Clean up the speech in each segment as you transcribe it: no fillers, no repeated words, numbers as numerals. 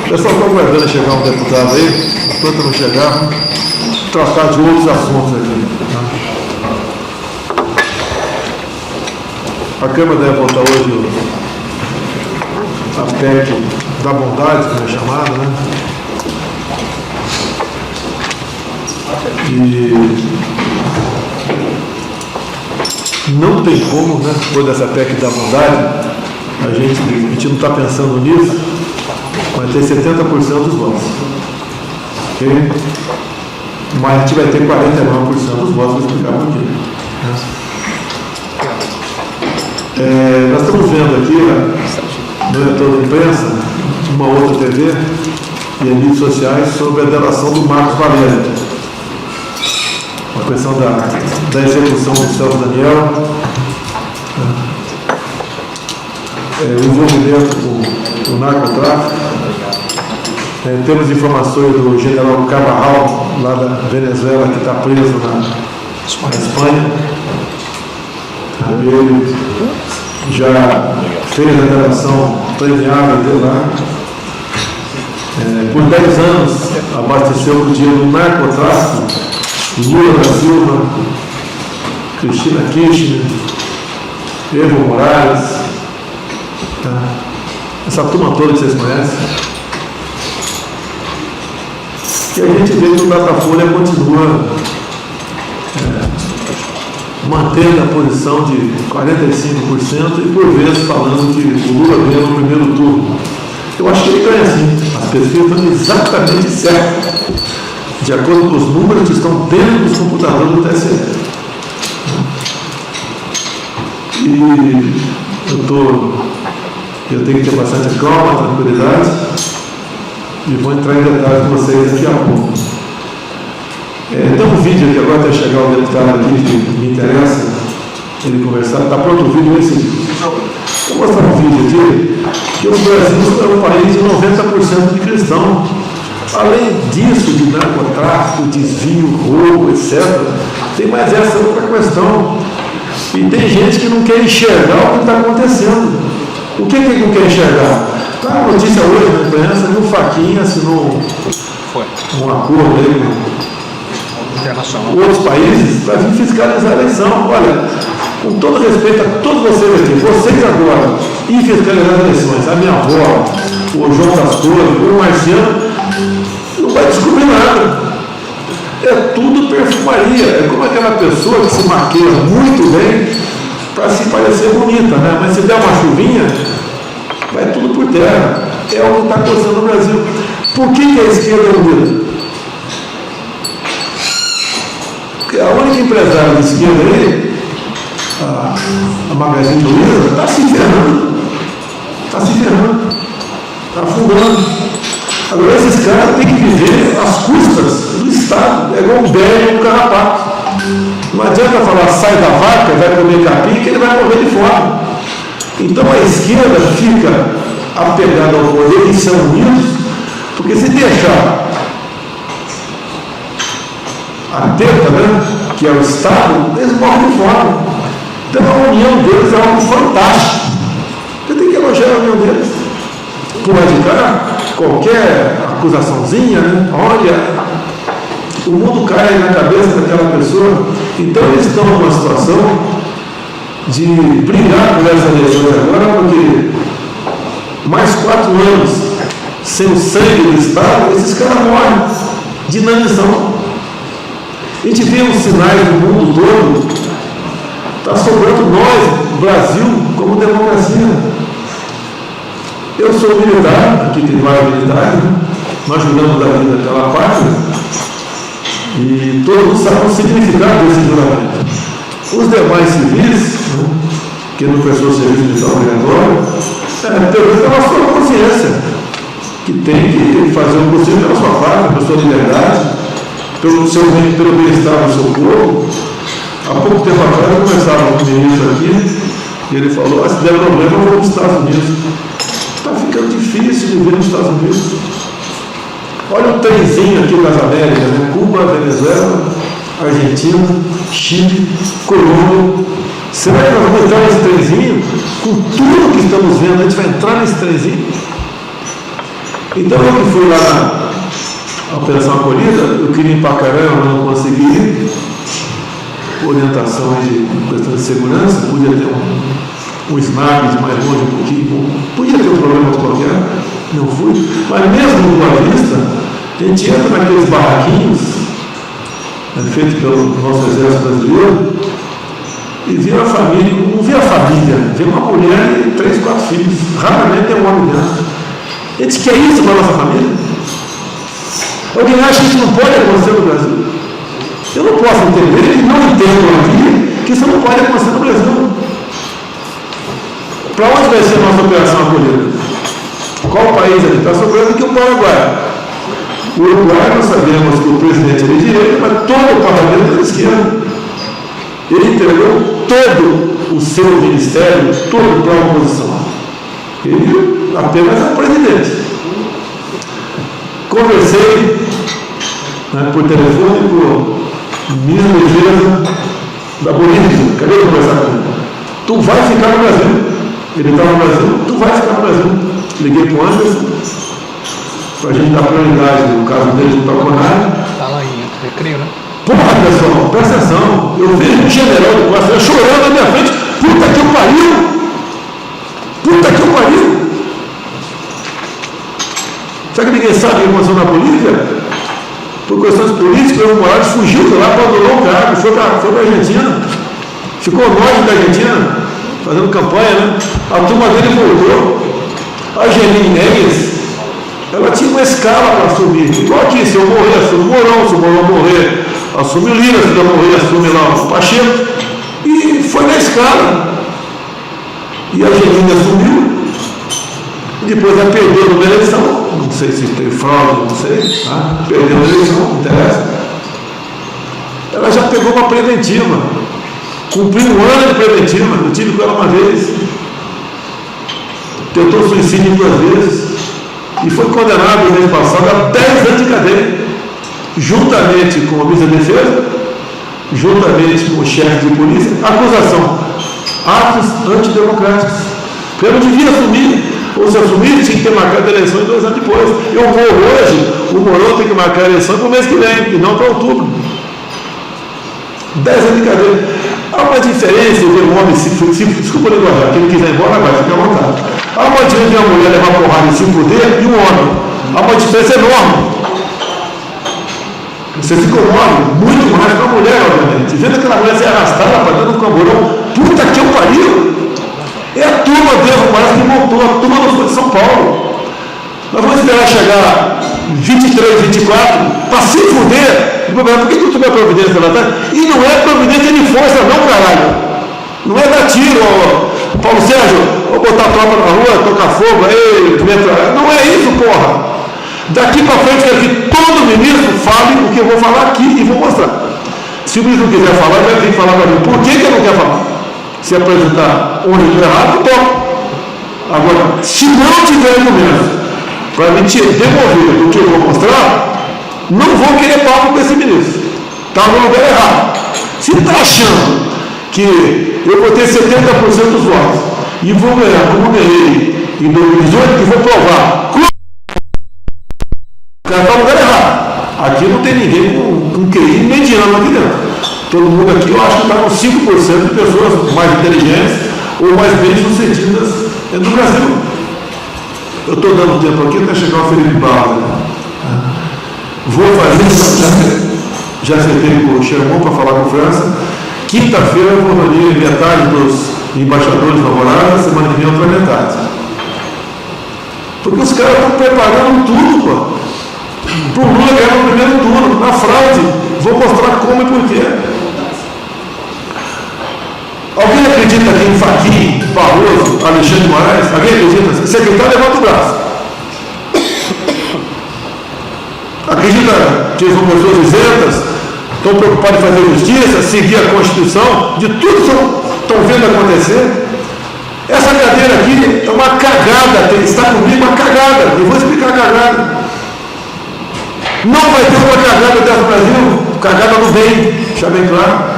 Pessoal, estou aguardando chegar um deputado aí, enquanto não chegar, tratar de outros assuntos aqui. A Câmara deve votar hoje a PEC da bondade, como é chamada, né? E não tem como, né, depois dessa PEC da bondade, a gente não está pensando nisso, vai ter 70% dos votos. Okay? Mas a gente vai ter 49% dos votos, vou explicar por quê. Nós estamos vendo aqui, no retorno da imprensa, uma outra TV e em mídias sociais, sobre a delação do Marcos Valério. A questão da execução do Celso Daniel, o envolvimento com o narcotráfico. Temos informações do general Carvajal, lá da Venezuela, que está preso na Espanha. Ele já fez a delação premiada dele lá. Por 10 anos abasteceu o dinheiro do narcotráfico Lula da Silva, Cristina Kirchner, Evo Morales, essa turma toda que vocês conhecem. E a gente vê que o Datafolha continua mantendo a posição de 45% e por vezes falando que o Lula ganha no primeiro turno. Eu acho que ele ganha sim. As pesquisas estão exatamente certas, de acordo com os números que estão dentro dos computadores do TSE. E eu tenho que ter bastante calma, tranquilidade, e vou entrar em detalhes com vocês daqui a pouco. Tem um vídeo aqui agora, até chegar o deputado aqui que me interessa, ele conversar. Está pronto o vídeo esse? Vou mostrar um vídeo aqui, que o Brasil é um país de 90% de cristão. Além disso, de narcotráfico, desvio, roubo, etc., tem mais essa outra questão. E tem gente que não quer enxergar o que está acontecendo. O que ele não quer enxergar? Está a notícia hoje na imprensa que o Fachin assinou um acordo aí com outros países para vir fiscalizar a eleição. Olha, com todo respeito a todos vocês aqui, vocês agora, ir fiscalizar as eleições, a minha avó, o João Castor, o Marciano, não vai descobrir nada. É tudo perfumaria. É como aquela pessoa que se maqueia muito bem para se parecer bonita, né? Mas se der uma chuvinha, vai tudo por terra. É o que está acontecendo no Brasil. Por que a esquerda é unida? Porque a única empresária da esquerda aí, a Magazine Luiza, está se ferrando. Está se ferrando. Está afundando. Agora, esses caras têm que viver às custas do Estado. É igual um belo e um carrapato. Não adianta falar, sai da vaca, vai comer capim, que ele vai morrer de fome. Então, a esquerda fica apegada ao poder e são unidos, porque se deixar a teta, né, que é o Estado, eles morrem de fome. Então, a união deles é algo fantástico. Você tem que elogiar a união deles. Por lado de cá, qualquer acusaçãozinha, né? Olha, o mundo cai na cabeça daquela pessoa. Então eles estão numa situação de brigar por essas eleições agora, porque mais 4 anos sem o sangue do Estado, esses caras morrem de inanição. A gente vê os sinais do mundo todo, está sobrando nós, Brasil, como democracia. Eu sou militar, aqui tem vários militares, né? Nós juramos a vida daquela pátria e todo mundo sabe o significado desse juramento. Os demais civis, né, que não prestou serviço militar obrigatório, pela sua consciência, que tem que fazer o possível pela sua pátria, pela sua liberdade, pelo bem-estar do seu povo. Há pouco tempo atrás eu conversava com o ministro aqui e ele falou, se der problema eu vou para os Estados Unidos. Está ficando difícil viver nos Estados Unidos. Olha o trenzinho aqui das Américas, né? Cuba, Venezuela, Argentina, Chile, Colômbia. Será que nós vamos entrar nesse trenzinho? Com tudo que estamos vendo, a gente vai entrar nesse trenzinho? Então eu que fui lá na Operação Acolhida, eu queria ir para Caramba, não consegui, orientação de questão de segurança, podia ter um snap de mais longe um pouquinho, podia ter um problema qualquer, não fui, mas mesmo no Boa Vista, a gente entra naqueles barraquinhos, feitos pelo nosso exército brasileiro, e vê a família, não vê a família, vê uma mulher e 3, 4 filhos, raramente tem um homem dentro. A gente quer isso para a nossa família? Alguém acha que isso não pode acontecer no Brasil? Eu não posso entender, eles não entendam aqui, que isso não pode acontecer no Brasil. Para onde vai ser a nossa operação acolhida? Qual país ali? Está sobrando aqui o Paraguai. O Uruguai, nós sabemos que o presidente é de direita, mas todo o parlamento é de esquerda. Ele entregou todo o seu ministério, todo para a oposição. Ele apenas é presidente. Conversei por telefone com o ministro da Defesa da Bolívia. Acabei de conversar com ele. Tu vai ficar no Brasil. Ele está no Brasil, tu vai ficar no Brasil. Liguei para o Anderson, para a gente dar prioridade no caso dele no Taconari. Está lá em Recreio, né? Porra, pessoal, presta atenção. Eu vejo um general do Costa chorando na minha frente. Puta que eu pariu! Puta que eu pariu! Sabe que ninguém sabe o que aconteceu na Bolívia? Por questões políticas, o Evo Morales fugiu de lá, abandonou o cargo, foi para a Argentina. Ficou longe da Argentina, fazendo campanha, né? A turma dele voltou. A Janine Neves, ela tinha uma escala para assumir. Igual aqui, se eu morrer, assume o Mourão, se o Mourão morrer, assume o Lira, se eu morrer, assume lá o Pacheco. E foi na escala. E a Janine assumiu. Depois ela perdeu numa eleição, não sei se teve fraude, não sei, tá? Perdeu a eleição, não interessa. Ela já pegou uma preventiva, cumpriu 1 ano de preventiva, eu tive com ela uma vez, tentou suicídio 2 vezes, e foi condenado no mês passado a 10 anos de cadeia, juntamente com o ministro da Defesa, juntamente com o chefe de polícia, acusação, atos antidemocráticos. Eu não devia assumir. Ou se assumir, tinha que ter marcado a eleição 2 anos depois. Eu morro hoje, o Mourão tem que marcar a eleição para o mês que vem, e não para outubro. 10 anos de cadeia. Há uma diferença de um homem, desculpa o linguajar, quem quiser ir embora vai, fica à vontade. Há uma diferença de uma mulher levar porrada e se fuder e um homem. Há uma diferença enorme. Você se incomode muito mais com a mulher, obviamente. Vendo aquela mulher ser arrastada para dentro do camburão, puta que eu pariu! É a turma do Evo Morales que montou, a turma do Sul de São Paulo. Nós vamos esperar chegar 23, 24, para se fuder. Por que tu tomou a providência lá atrás? E não é providência de força, não, caralho. Não é dar tiro, ó. Paulo Sérgio, vou botar a tropa na rua, tocar fogo, aí, não é isso, porra. Daqui para frente, quero que todo ministro fale o que eu vou falar aqui e vou mostrar. Se o ministro não quiser falar, vai ter que falar para mim. Por que ele não quer falar? Se apresentar onde eu estou errado, eu toco. Agora, se não tiver argumento para me demover do que eu vou mostrar, não vou querer papo com esse ministro. Está no lugar errado. Se está achando que eu vou ter 70% dos votos e vou ganhar como ganhei em 2018 e vou provar. O cara está no lugar errado. Aqui não tem ninguém com QI mediano aqui dentro. Todo mundo aqui, eu acho que está com 5% de pessoas mais inteligentes ou mais bem-sucedidas no Brasil. Eu estou dando tempo aqui até chegar o Felipe Barros. Vou fazer, já acertei com o Xermon para falar com a França. Quinta-feira eu vou reunir metade dos embaixadores favoráveis, semana que vem outra metade. Porque os caras estão preparando tudo, pô. Para o Lula ganhar no primeiro turno, na fraude. Vou mostrar como e por quê. Alguém acredita que em Fachin, Barroso, Alexandre de Moraes? Alguém acredita? Secretário, levanta o braço. Acredita que eles são pessoas isentas, estão preocupados em fazer justiça, seguir a Constituição, de tudo que estão vendo acontecer? Essa cadeira aqui é uma cagada, está comigo uma cagada. Eu vou explicar a cagada. Não vai ter uma cagada dentro do Brasil, cagada no bem, deixa bem claro.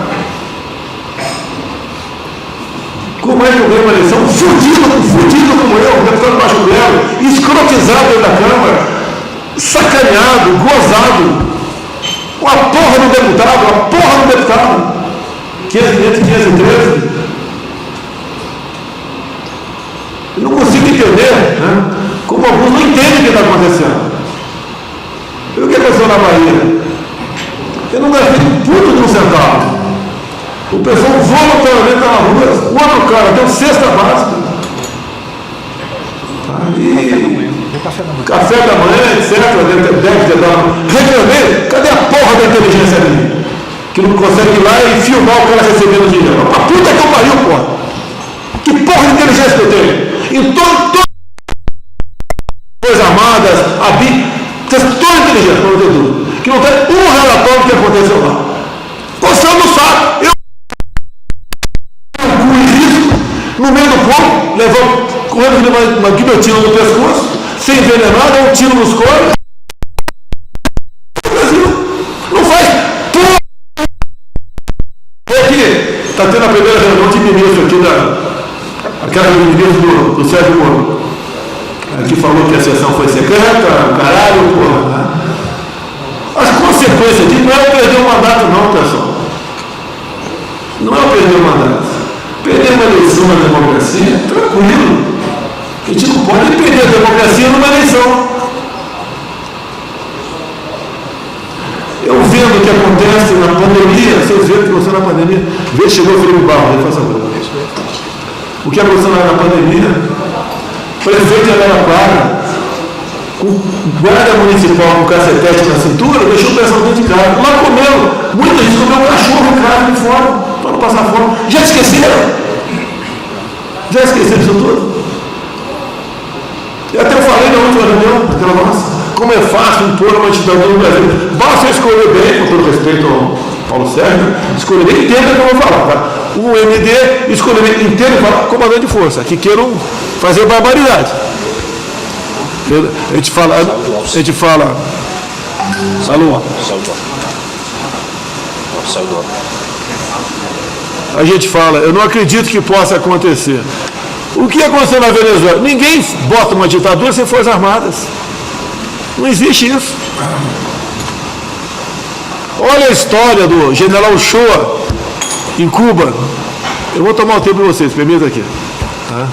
Como é que eu ganho uma eleição? Fudido como eu, deputado Baixo Belo, escrotizado dentro da Câmara, sacaneado, gozado. Uma porra no deputado. 513. Eu não consigo entender, né? Como alguns não entendem o que está acontecendo. Eu o que aconteceu na Bahia? Eu não gastei puto de um centavo. O pessoal voluntariamente está na rua, o outro cara deu cesta básica. E café da manhã, etc. Deve ter dado. Reclamei, cadê a porra da inteligência ali? Que não consegue ir lá e filmar o cara recebendo dinheiro. A puta que eu pariu, porra! Que porra de inteligência que eu tenho? Em todas as Forças Armadas, a BIM, toda inteligência, para ter tudo. Que não tem um relatório do que aconteceu lá. Você não sabe. Eu no meio do povo, correndo uma guilhotina no pescoço, sem envenenado, um tiro nos coros. O Brasil não faz porra. Aqui, está tendo a primeira reunião de ministro aqui aquela ministro do Sérgio Moro, que falou que a sessão foi secreta, caralho, porra, né? As consequências disso não é perder o mandato, não, pessoal. Não é perder o mandato. Perder uma eleição na democracia, tranquilo. A gente não pode perder a democracia numa eleição. Eu vendo o que acontece na pandemia, vocês viram o que aconteceu na pandemia, chegou o Felipe Barros, ele faz favor. O que aconteceu na pandemia, prefeito de Araraquara, com guarda municipal com cacetete na cintura, deixou o pessoal dentro de casa. Lá comeu, muita gente comeu cachorro em casa de fora, para não passar fome. Já esqueceram? Já esqueceram isso tudo? Eu até falei na última reunião, naquela nossa, como é fácil impor uma ditadura no Brasil. Basta escolher bem, com todo respeito ao Paulo Sérgio, escolher bem, entenda que eu vou falar, tá? O MD, escolher bem, entenda e falar comandante de força, que queiram fazer barbaridade. A gente fala. Alô? A gente fala, eu não acredito que possa acontecer. O que aconteceu na Venezuela? Ninguém bota uma ditadura sem Forças Armadas. Não existe isso. Olha a história do general Ochoa em Cuba. Eu vou tomar o tempo de vocês, permita aqui. Tá?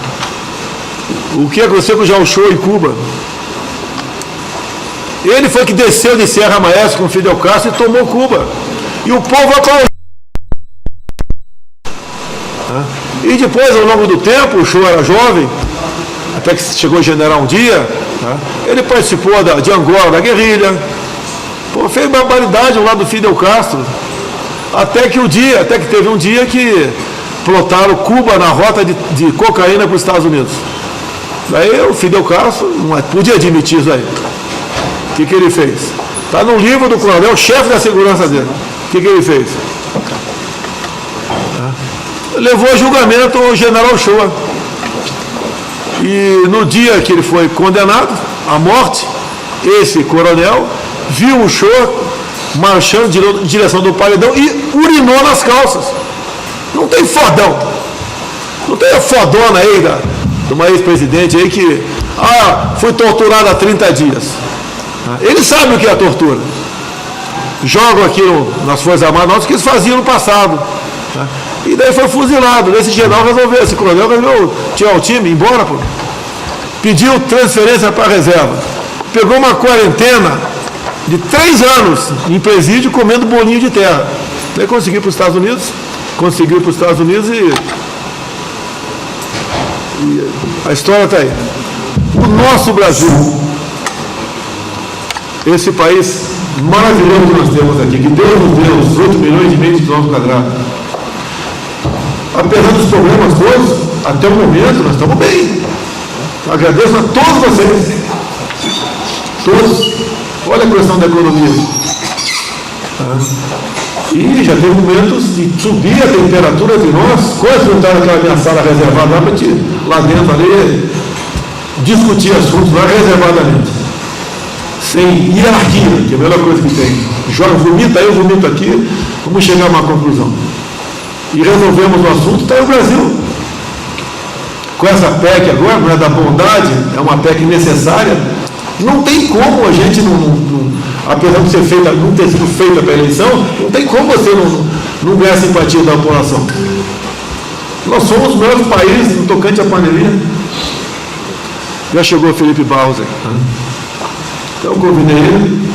O que aconteceu com o general Ochoa em Cuba? Ele foi que desceu de Serra Maestra com Fidel Castro e tomou Cuba. E o povo aplaudiu. E depois, ao longo do tempo, o Ochoa era jovem, até que chegou a generar um dia, tá? Ele participou de Angola, da guerrilha, fez barbaridade ao lado do Fidel Castro, até que teve um dia que plotaram Cuba na rota de cocaína para os Estados Unidos. Daí o Fidel Castro não podia admitir isso aí. O que ele fez? Está no livro do coronel, o chefe da segurança dele. O que ele fez? Levou a julgamento o general Ochoa. E no dia que ele foi condenado à morte, esse coronel viu o Ochoa marchando em direção do paredão e urinou nas calças. Não tem fodão. Não tem a fodona aí de uma ex-presidente aí que foi torturada há 30 dias. Eles sabem o que é a tortura. Jogam aqui nas Forças Armadas que eles faziam no passado. E daí foi fuzilado. Esse general resolveu, esse coronel resolveu tirar o time, ir embora. Pô. Pediu transferência para a reserva. Pegou uma quarentena de 3 anos em presídio comendo bolinho de terra. Daí conseguiu para os Estados Unidos. Conseguiu para os Estados Unidos e a história está aí. O nosso Brasil, esse país maravilhoso que nós temos aqui, que Deus nos deu, os 8 milhões e meio de quilômetros quadrados. Apesar dos problemas todos, até o momento nós estamos bem. Agradeço a todos vocês. Todos. Olha a questão da economia. E já teve momentos de subir a temperatura de nós, quase não estava aquela minha sala reservada lá para gente, lá dentro ali, discutir assuntos lá reservadamente. Sem hierarquia, que é a melhor coisa que tem. Joga, vomita aí, eu vomito aqui, vamos chegar a uma conclusão. E resolvemos o assunto, está aí o Brasil. Com essa PEC agora, não é da bondade, é uma PEC necessária, Não tem como a gente, apesar de ser feita, não ter sido feita para a eleição, não tem como você não ganhar a simpatia da população. Nós somos os melhores países no tocante à pandemia. Já chegou o Felipe Barros aí. Então eu convidei ele.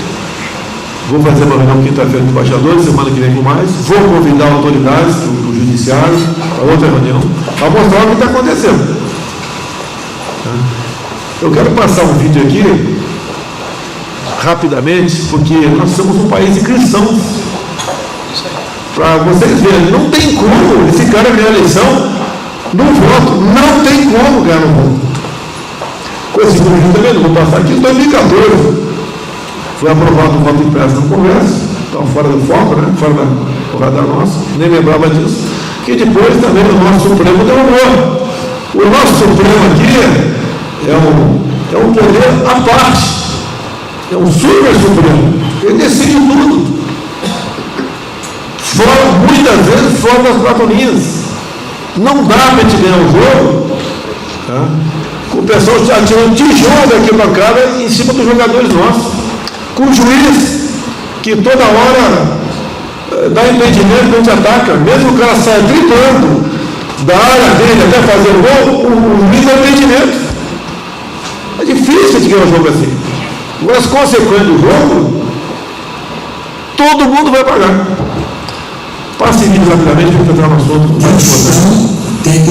Vou fazer uma reunião quinta-feira com o embaixador, semana que vem com mais. Vou convidar autoridades do judiciário para outra reunião, para mostrar o que está acontecendo. Eu quero passar um vídeo aqui, rapidamente, porque nós somos um país de cristãos. Para vocês verem, não tem como esse cara ganhar a eleição no voto. Não tem como ganhar no voto. Com esse vídeo também, não vou passar aqui, em 2014. Foi aprovado o voto impresso no Congresso, estava fora do foco, né? Fora da radar nosso, nem lembrava disso, que depois também o nosso Supremo derrubou. O nosso Supremo aqui é um poder à parte, é um super Supremo, ele decide tudo, fora, muitas vezes fora das quatro linhas. Não dá para a gente ganhar o jogo, tá? O pessoal já tirou um tijolo aqui para a cara em cima dos jogadores nossos. Com o juiz que toda hora dá impedimento, não te ataca, mesmo o cara saia gritando da área dele até fazer o gol, o juiz dá impedimento. É difícil de ganhar um jogo assim. Agora, as consequências do jogo, todo mundo vai pagar. Passe vídeo rapidamente para entrar no assunto muito importante.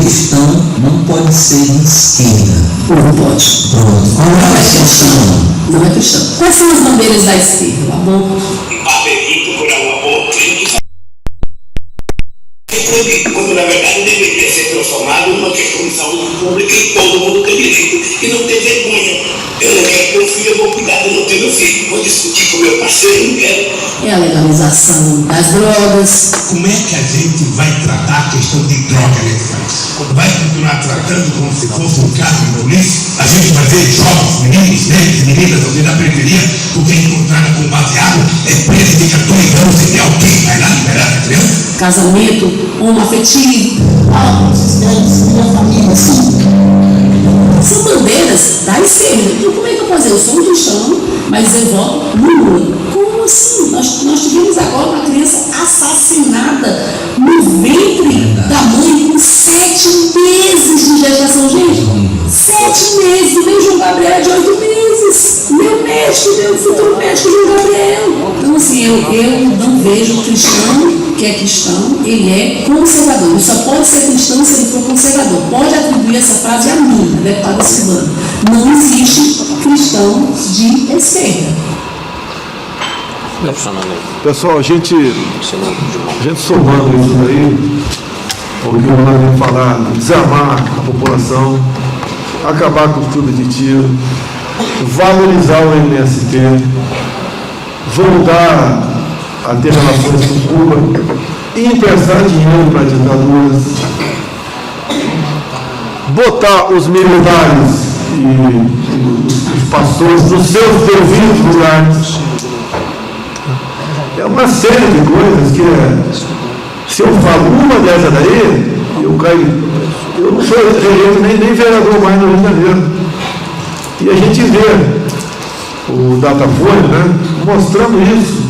Cristão não pode ser de esquerda. Não pode. Pronto. Não é cristão. Não é cristão. Quais são as bandeiras da esquerda? O aborto. Quando na verdade deveria ser transformado numa questão de saúde pública e todo mundo tem direito e não tem vergonha. Eu não quero ter um filho, eu vou cuidar de não ter meu filho. Vou discutir com meu parceiro, não quero. É a legalização das drogas. Como é que a gente vai tratar a questão de droga nesse país? Vai continuar tratando como se fosse um caso de polícia? A gente vai ver jovens, meninos, negros, meninas, alguém da periferia, porque encontrada com baseado, é preso de 14 anos e tem alguém vai lá liberar a criança? Casamento homoafetivo. Minha família, sim. São bandeiras da esquerda. Então, como é que eu posso dizer? Eu sou um cristão, mas eu voto no Lula. Como assim? Nós tivemos agora uma criança assassinada no ventre da mãe com 7 meses de gestação, gente. 7 meses. E meu João Gabriel é de 8 meses. Meu médico, meu futuro médico, João Gabriel. Então, assim, eu não vejo o cristão que é cristão, ele é conservador. Ele só pode ser cristão se ele for conservador. Pode atribuir essa frase a mim, a deputada Silvana. Não existe cristão de esquerda. Pessoal, a gente somando isso aí, ouviu o Ronaldo falar, desarmar a população, acabar com os clubes de tiro, valorizar o MST, voltar a ter relações com Cuba, emprestar dinheiro para ditaduras, botar os militares e os pastores nos seus devidos lugares. É uma série de coisas que, se eu falo uma dessa daí, eu caio. Eu não sou eleito nem vereador mais no Rio de Janeiro. E a gente vê o Datafolha, né, mostrando isso.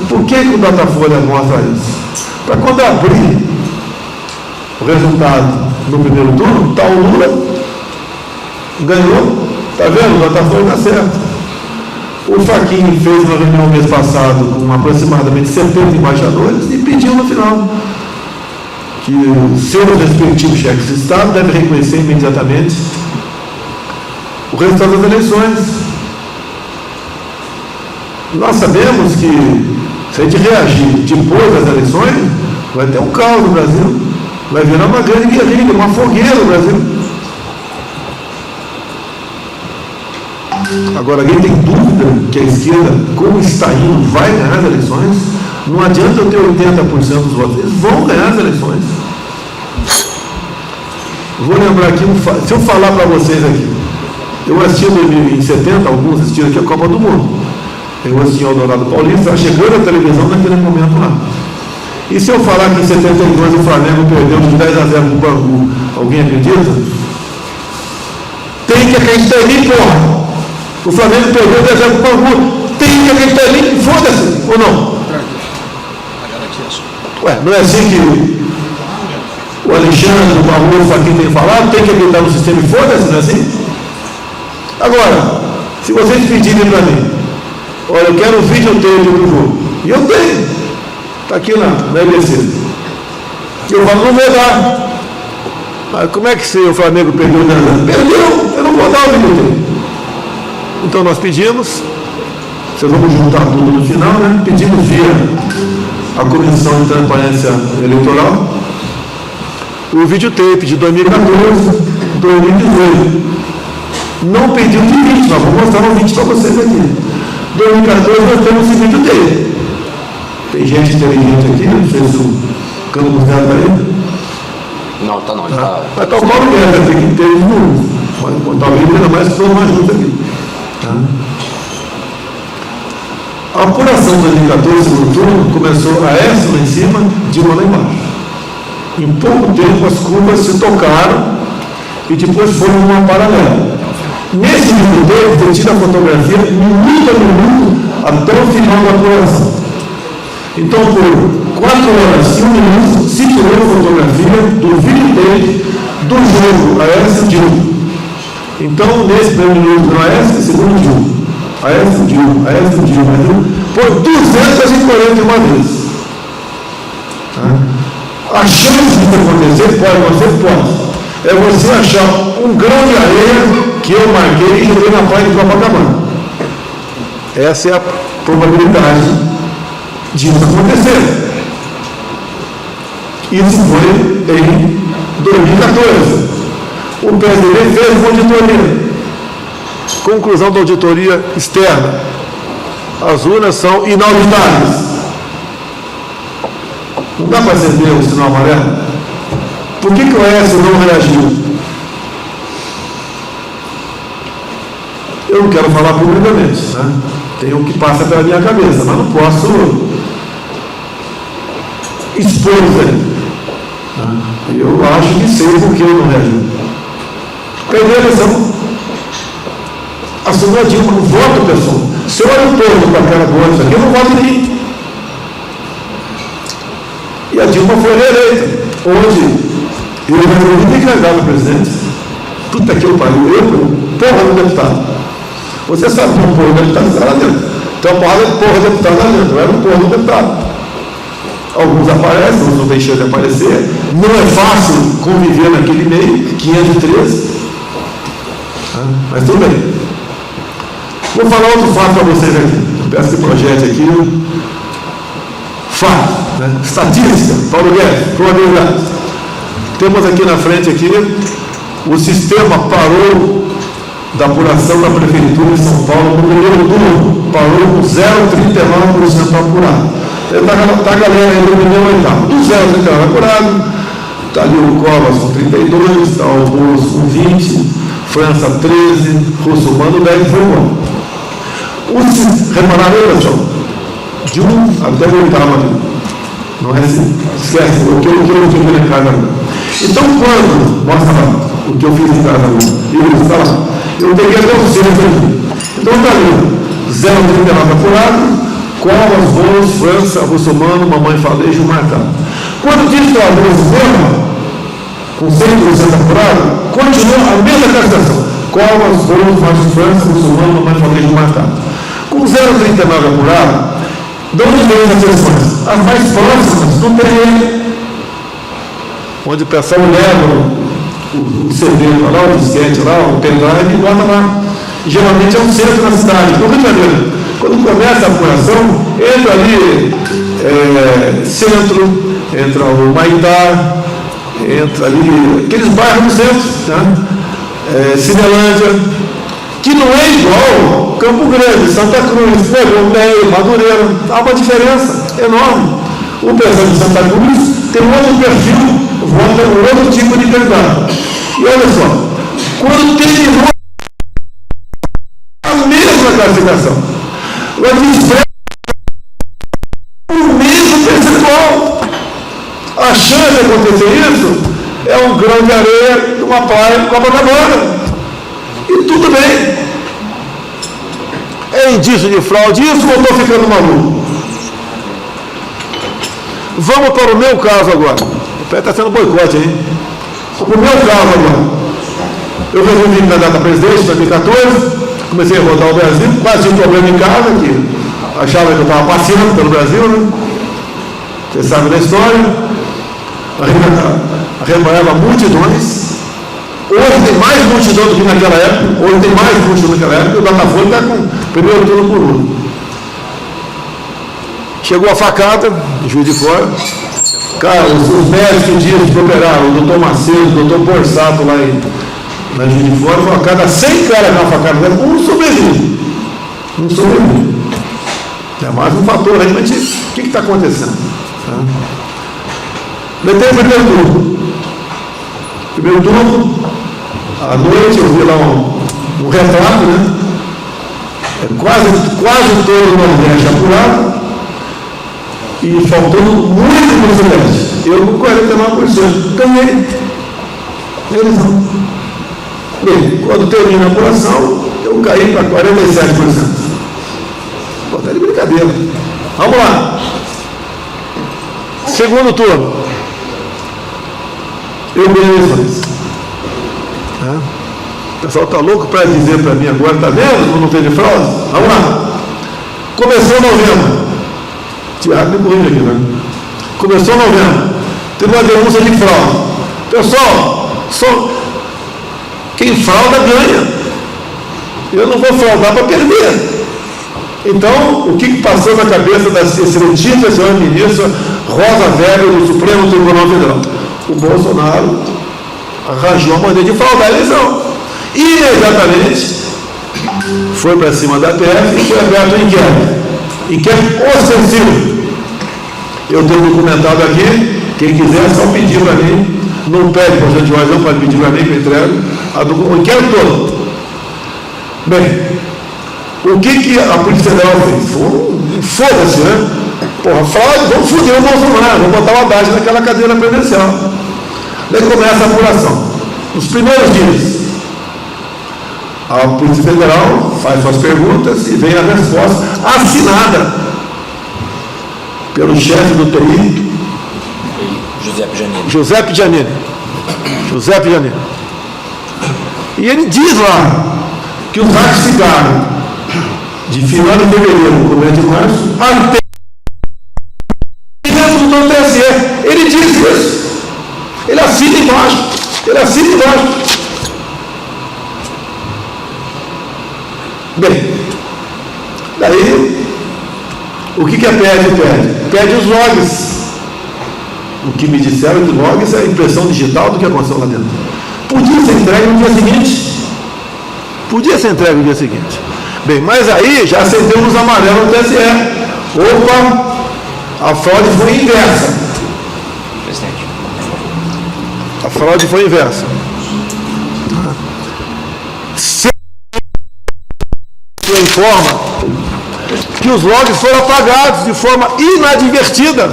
Por que o Datafolha mostra isso? Para quando abrir o resultado no primeiro turno, está o Lula, ganhou, está vendo? O Datafolha está certo. O Fachin fez uma reunião mês passado com aproximadamente 70 embaixadores e pediu no final que os seus respectivos chefes de Estado devem reconhecer imediatamente o resultado das eleições. Nós sabemos que se a gente reagir depois das eleições, vai ter um caos no Brasil, vai virar uma grande guerrilha, uma fogueira no Brasil. Agora, alguém tem dúvida que a esquerda, como está indo, vai ganhar as eleições? Não adianta eu ter 80% dos votos, eles vão ganhar as eleições. Vou lembrar aqui, se eu falar para vocês aqui, eu assisti em 70, alguns assistiram aqui a Copa do Mundo. Eu assisti ao Dourado Paulista, estava chegando a televisão naquele momento lá. E se eu falar que em 72 o Flamengo perdeu de 10-0 no Bangu, alguém acredita? Tem que acreditar em mim, porra! O Flamengo perdeu o deserto do Bangu. Tem que acreditar ali, foda-se, ou não? Ué, não é assim que o Alexandre, o Barroso aqui tem falado? Tem que acreditar no sistema e foda-se, não é assim? Agora, se vocês pedirem para mim, olha, eu quero um videotape do jogo, e eu tenho, está aqui na EBC. Eu falo, não vou dar. Mas como é que se o Flamengo perdeu o deserto? Perdeu, eu não vou dar o videotape. Então nós pedimos, vocês vão juntar tudo no final, né? Pedimos via a Comissão de Transparência Eleitoral o videotape de 2014, 2018. Não pediu de 20, nós vamos mostrar um vídeo para vocês aqui. 2014 nós temos esse videotape. Tem gente inteligente aqui, não sei se o Campos Neto aí. Não, tá não, ele tá. Mas está o Paulo Guedes, tem que ter os números. Mas talvez ainda mais que todos nós juntos aqui. A apuração de 2014, segundo turno, começou a essa lá em cima, Dilma lá embaixo. Em pouco tempo as curvas se tocaram e depois foram numa paralela. Nesse vídeo foi tida a fotografia minuto a minuto até o final da apuração. Então, por 4 horas e 1 minuto, se tirou a fotografia do vídeo do jogo Aécio Dilma. Então, nesse primeiro minuto do Aécio, segundo Dilma. Aécio Dilma, Aécio Dilma, por 241 vezes. A chance de acontecer, pode. É você achar um grão de areia que eu marquei e joguei na praia de Copacabana. Essa é a probabilidade de isso acontecer. Isso foi em 2014. O PSDB fez uma auditoria. Conclusão da auditoria externa. As urnas são inauditáveis. Não dá para acender o sinal amarelo? Por que o Aécio não reagiu? Eu não quero falar publicamente, né? Tem o que passa pela minha cabeça, mas não posso expor ele. Eu acho que sei por que ele não reagiu. Perdeu a eleição. Assumiu a Dilma, não voto, pessoal. Se eu olho todo para a cara do outro aqui, eu não voto em mim. E a Dilma foi reeleita. Hoje, eu resolvi ter que levar o presidente. Puta que eu pariu, porra do deputado. Você sabe que um porra do deputado está lá dentro. Então, uma porra do deputado lá dentro. Eu era um porra do deputado. Alguns aparecem, outros não deixam de aparecer. Não é fácil conviver naquele meio, 513. Mas tudo bem. Vou falar outro fato para vocês aqui. Eu peço que projete aqui. Fato, né? Estatística, Paulo Guedes, probabilidade. Temos aqui na frente aqui, o sistema parou da apuração da Prefeitura de São Paulo no primeiro turno, parou com 0,39% apurado. Está a galera aí no primeiro oitavo, do 0,39% apurado, está ali o Covas com 32, está o Bozo com 20, França 13, Russomano 10 foi bom. Repararam aí, pessoal? De 1 até o oitavo ali. Não é assim? Esquece, o que eu fiz em casa agora. Então, quando, mostra lá, o que eu fiz em casa agora, e está lá, eu peguei até o centro aqui. Então, está ali, 0,39 apurado, Covas, Bolos, França, Russomano, Mamãe Falejo, marcado. Quando diz que o sistema, com 100% apurado, continua a mesma classificação. Covas, Bolos, Márcio França, Russomano, Mamãe Falejo, marcado. Com 0,39 apurado, de onde vem as eleições? As mais próximas do terreno, onde o pessoal leva o CD lá, o disquete lá, o pendrive e bota lá. Geralmente é um centro da cidade. No Rio de Janeiro, quando começa a apuração, entra ali centro, entra o Maitá, entra ali aqueles bairros do centro, né? Cinelândia, que não é igual Campo Grande, Santa Cruz, Meio, Madureira. Há uma diferença enorme. O pessoal de Santa Cruz tem um outro perfil, vota um outro tipo de candidato. E olha só, quando terminou a mesma classificação, o mesmo percentual, a chance de acontecer isso é um grão de areia de uma praia de Copacabana. E tudo bem. É indício de fraude isso ou eu estou ficando maluco? Vamos para o meu caso agora. Está sendo boicote, hein? O meu caso agora. Eu resolvi me candidatar a presidente em 2014, comecei a rodar o Brasil, quase tinha um problema em casa, que achava que eu estava passeando pelo Brasil, né? Vocês sabem da história. Arrebanhava multidões. Hoje tem mais multidão do que naquela época. Hoje tem mais multidão do que naquela época. O Datafolha está com primeiro turno por Lula. Chegou a facada, em Juiz de Fora. Cara, os médicos que operaram, o doutor Macedo, o doutor Borsato lá na Juiz de Fora, foi a cada 100 caras na facada, um sobrevive. Um sobrevive. É mais um fator aí, mas o que está acontecendo? Metei o primeiro turno. Primeiro turno, à noite eu vi lá um retrato, né? Quase todo o Nordeste apurado e faltando muito para o Sudeste. Eu com 49%. Ganhei. Eles não. Bem, quando termina a apuração, eu caí para 47%. Pô, tá de brincadeira. Vamos lá. Segundo turno. Eu ganhei eleições. O pessoal está louco para dizer para mim agora, está vendo como não teve fraude? Vamos lá. Começou novembro. Tiago me corrige aqui, né? Começou novembro. Teve uma denúncia de fraude. Pessoal, quem frauda ganha. Eu não vou fraudar para perder. Então, o que passou na cabeça da excelentíssima senhora ministra Rosa Weber do Supremo Tribunal Federal? O Bolsonaro arranjou a maneira de fraudar a eleição. Imediatamente foi para cima da PF e foi aberto um inquérito. Inquérito ostensivo. Eu tenho documentado aqui, quem quiser é só pedir para mim, não pede para a gente mais não, pode pedir para mim que eu entrego o inquérito todo. Bem, o que a Polícia Federal fez? Foda-se, né? Porra, fraude, vamos foder o Bolsonaro, vamos botar o Haddad naquela cadeira presidencial. Daí começa a apuração. Nos primeiros dias, a Polícia Federal faz suas perguntas e vem a resposta assinada pelo chefe do TI, Giuseppe Giannini. E ele diz lá que os atos ficaram de final de fevereiro, começo de março, até dentro do TSE. Ele diz isso. Ele assina embaixo. Bem, daí, o que a PF pede? Pede os logs. O que me disseram que logs é a impressão digital do que aconteceu lá dentro. Podia ser entregue no dia seguinte. Bem, mas aí já acendeu luz amarela no TSE. Opa, a fraude foi inversa. Presidente. A fraude foi inversa. Se informa que os logs foram apagados de forma inadvertida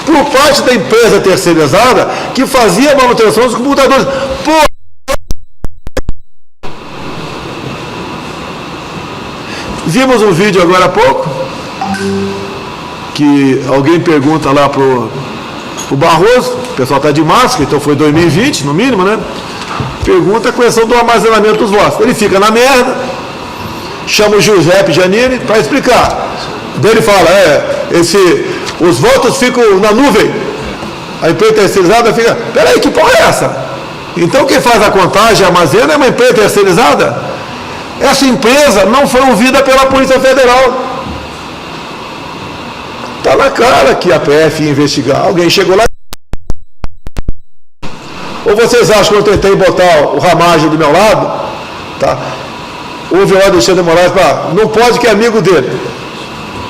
por parte da empresa terceirizada que fazia a manutenção dos computadores. Vimos um vídeo agora há pouco que alguém pergunta lá pro Barroso, o pessoal está de máscara, então foi 2020 no mínimo, né? Pergunta a questão do armazenamento dos votos. Ele fica na merda, chama o Giuseppe Giannini para explicar. Daí ele fala, os votos ficam na nuvem. A empresa terceirizada fica, peraí, que porra é essa? Então quem faz a contagem, armazena, é uma empresa terceirizada? Essa empresa não foi ouvida pela Polícia Federal. Está na cara que a PF ia investigar. Alguém chegou lá. Ou vocês acham que eu tentei botar o Ramagem do meu lado? Tá? Houve o Alexandre de Moraes, não pode que é amigo dele.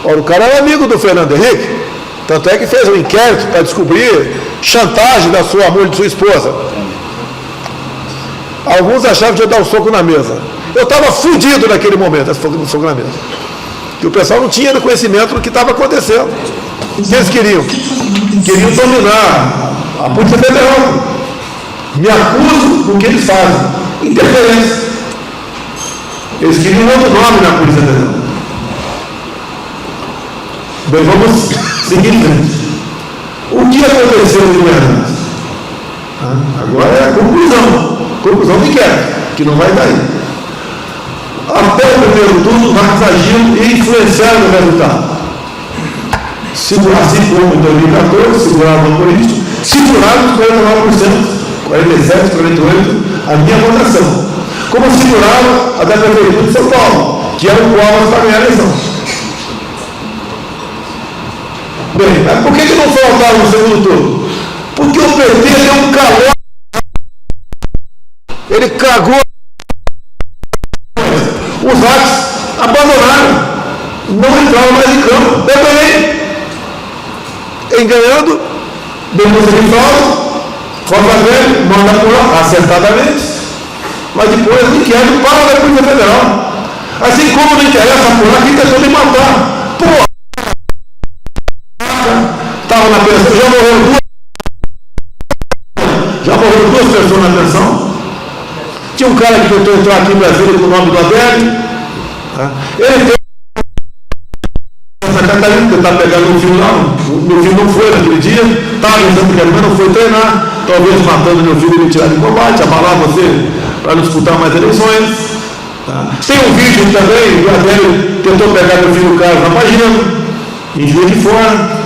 Ora, o cara é amigo do Fernando Henrique. Tanto é que fez um inquérito para descobrir chantagem da sua mulher, de sua esposa. Alguns achavam que ia dar um soco na mesa. Eu estava fudido naquele momento, esse soco na mesa. Que o pessoal não tinha conhecimento do que estava acontecendo. O que eles queriam? Queriam dominar a Polícia Federal. Me acuso do que eles fazem. Interferência. Eles queriam outro nome na Polícia Federal. Bem, vamos seguir em frente. O que aconteceu em Goiás? Agora é a conclusão do inquérito, que não vai daí. Até o primeiro turno, os Marcos agiram e influenciaram o resultado. Assim como em 2014, seguraram o político, seguraram os 49%, 47, 48%, a minha votação. Como seguraram a da Prefeitura de São Paulo, que era o qual para ganhar a eleição. Bem, mas por que não faltaram no segundo turno? Porque o PT deu um calor. Ele cagou. Os ratos abandonaram. Não entraram mais em campo. Eu ganhei. Enganhando, depois ele fala, Copa Velho, manda por lá, acertadamente, mas depois o inquérito para da Polícia Federal. Assim como não interessa por lá, quem tentou me matar. Pô! Estava na pensão, já morreram duas pessoas na pensão. Tinha um cara que tentou entrar aqui em Brasília com o nome do Adélio. Ele tem Santa Catarina, tentar pegar meu filho lá. Meu filho não foi naquele dia, estava em Santa Catarina, não foi treinar, talvez matando meu filho e me tirar de combate, abalar você para não disputar mais eleições. Tem um vídeo também, o Adélio tentou pegar meu filho Carlos na página, em Juiz de Fora,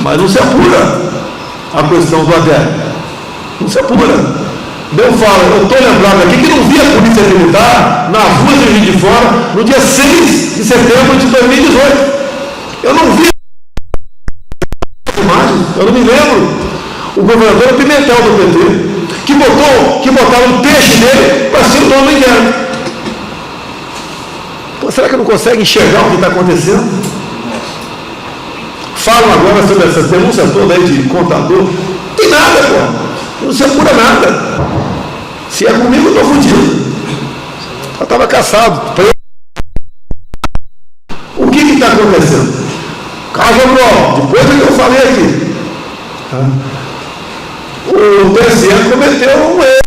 mas não se apura a questão do Adélio. Não se apura. Eu falo, eu estou lembrado aqui que não vi a Polícia Militar nas ruas de Juiz de Fora no dia 6 de setembro de 2018. Eu não vi imagens, eu não me lembro. O governador Pimentel do PT, que botava um peixe nele para ser o dono do inquérito. Pô, será que não consegue enxergar o que está acontecendo? Falam agora sobre essa denúncia toda aí de contador. Não tem nada, pô. Não se apura nada. Se é comigo, eu estou fudido. Eu estava caçado. O que está acontecendo? Caso Abrol, depois do que eu falei aqui. O TSE cometeu um erro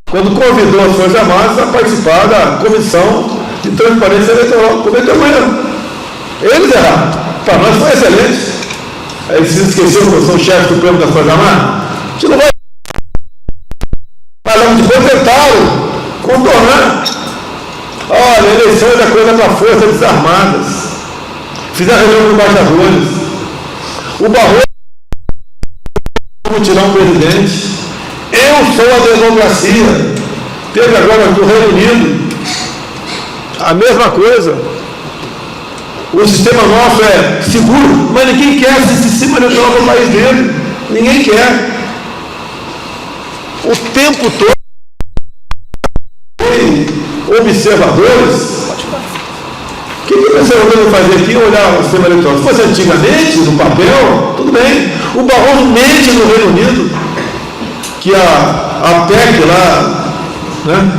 quando convidou as Forças Armadas a participar da Comissão de Transparência Eleitoral. Cometeu um erro. Eles erraram. Para nós foi excelente. Aí se esqueceu que eu sou o chefe supremo das Forças Armadas. A gente não vai. Mas depois tentaram contornar. Olha, eleições é coisa para Forças Armadas. Fizeram reunião com embaixadores. O Barroso tirar um presidente. Eu sou a democracia. Teve agora do Reino Unido a mesma coisa. O sistema nosso é seguro, mas ninguém quer esse sistema eleitoral para o país dele. Ninguém quer. O tempo todo observadores. O que o observador vai fazer aqui? Olhar o sistema eleitoral. Se fosse antigamente, no papel, tudo bem. O Barroso mente no Reino Unido, que a PEC lá, né,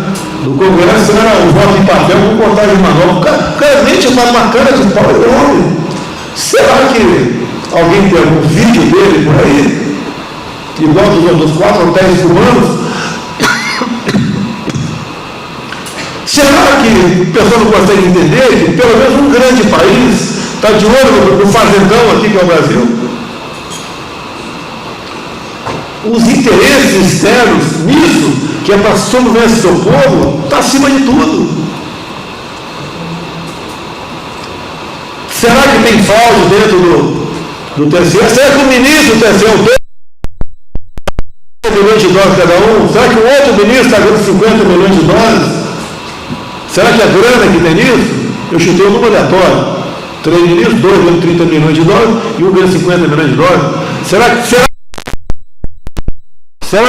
do Congresso era o voto em papel com contagem manual. O cara mente uma cara de pau enorme. Será que alguém tem algum vídeo dele por aí? Igual dos 4 ou 10 cubanos? Será que o pessoal não consegue entender que pelo menos um grande país está de olho no fazendão aqui que é o Brasil? Os interesses externos nisso, que é para sobreviver seu povo, está acima de tudo. Será que tem fraude dentro do TSE? Será que o ministro do TSE, 2 milhões de dólares cada um? Será que o outro ministro está ganhando 50 milhões de dólares? Será que a grana que tem nisso? Eu chutei um número aleatório. 3 ministros, 2 ganham 30 milhões de dólares e um ganha 50 milhões de dólares. Será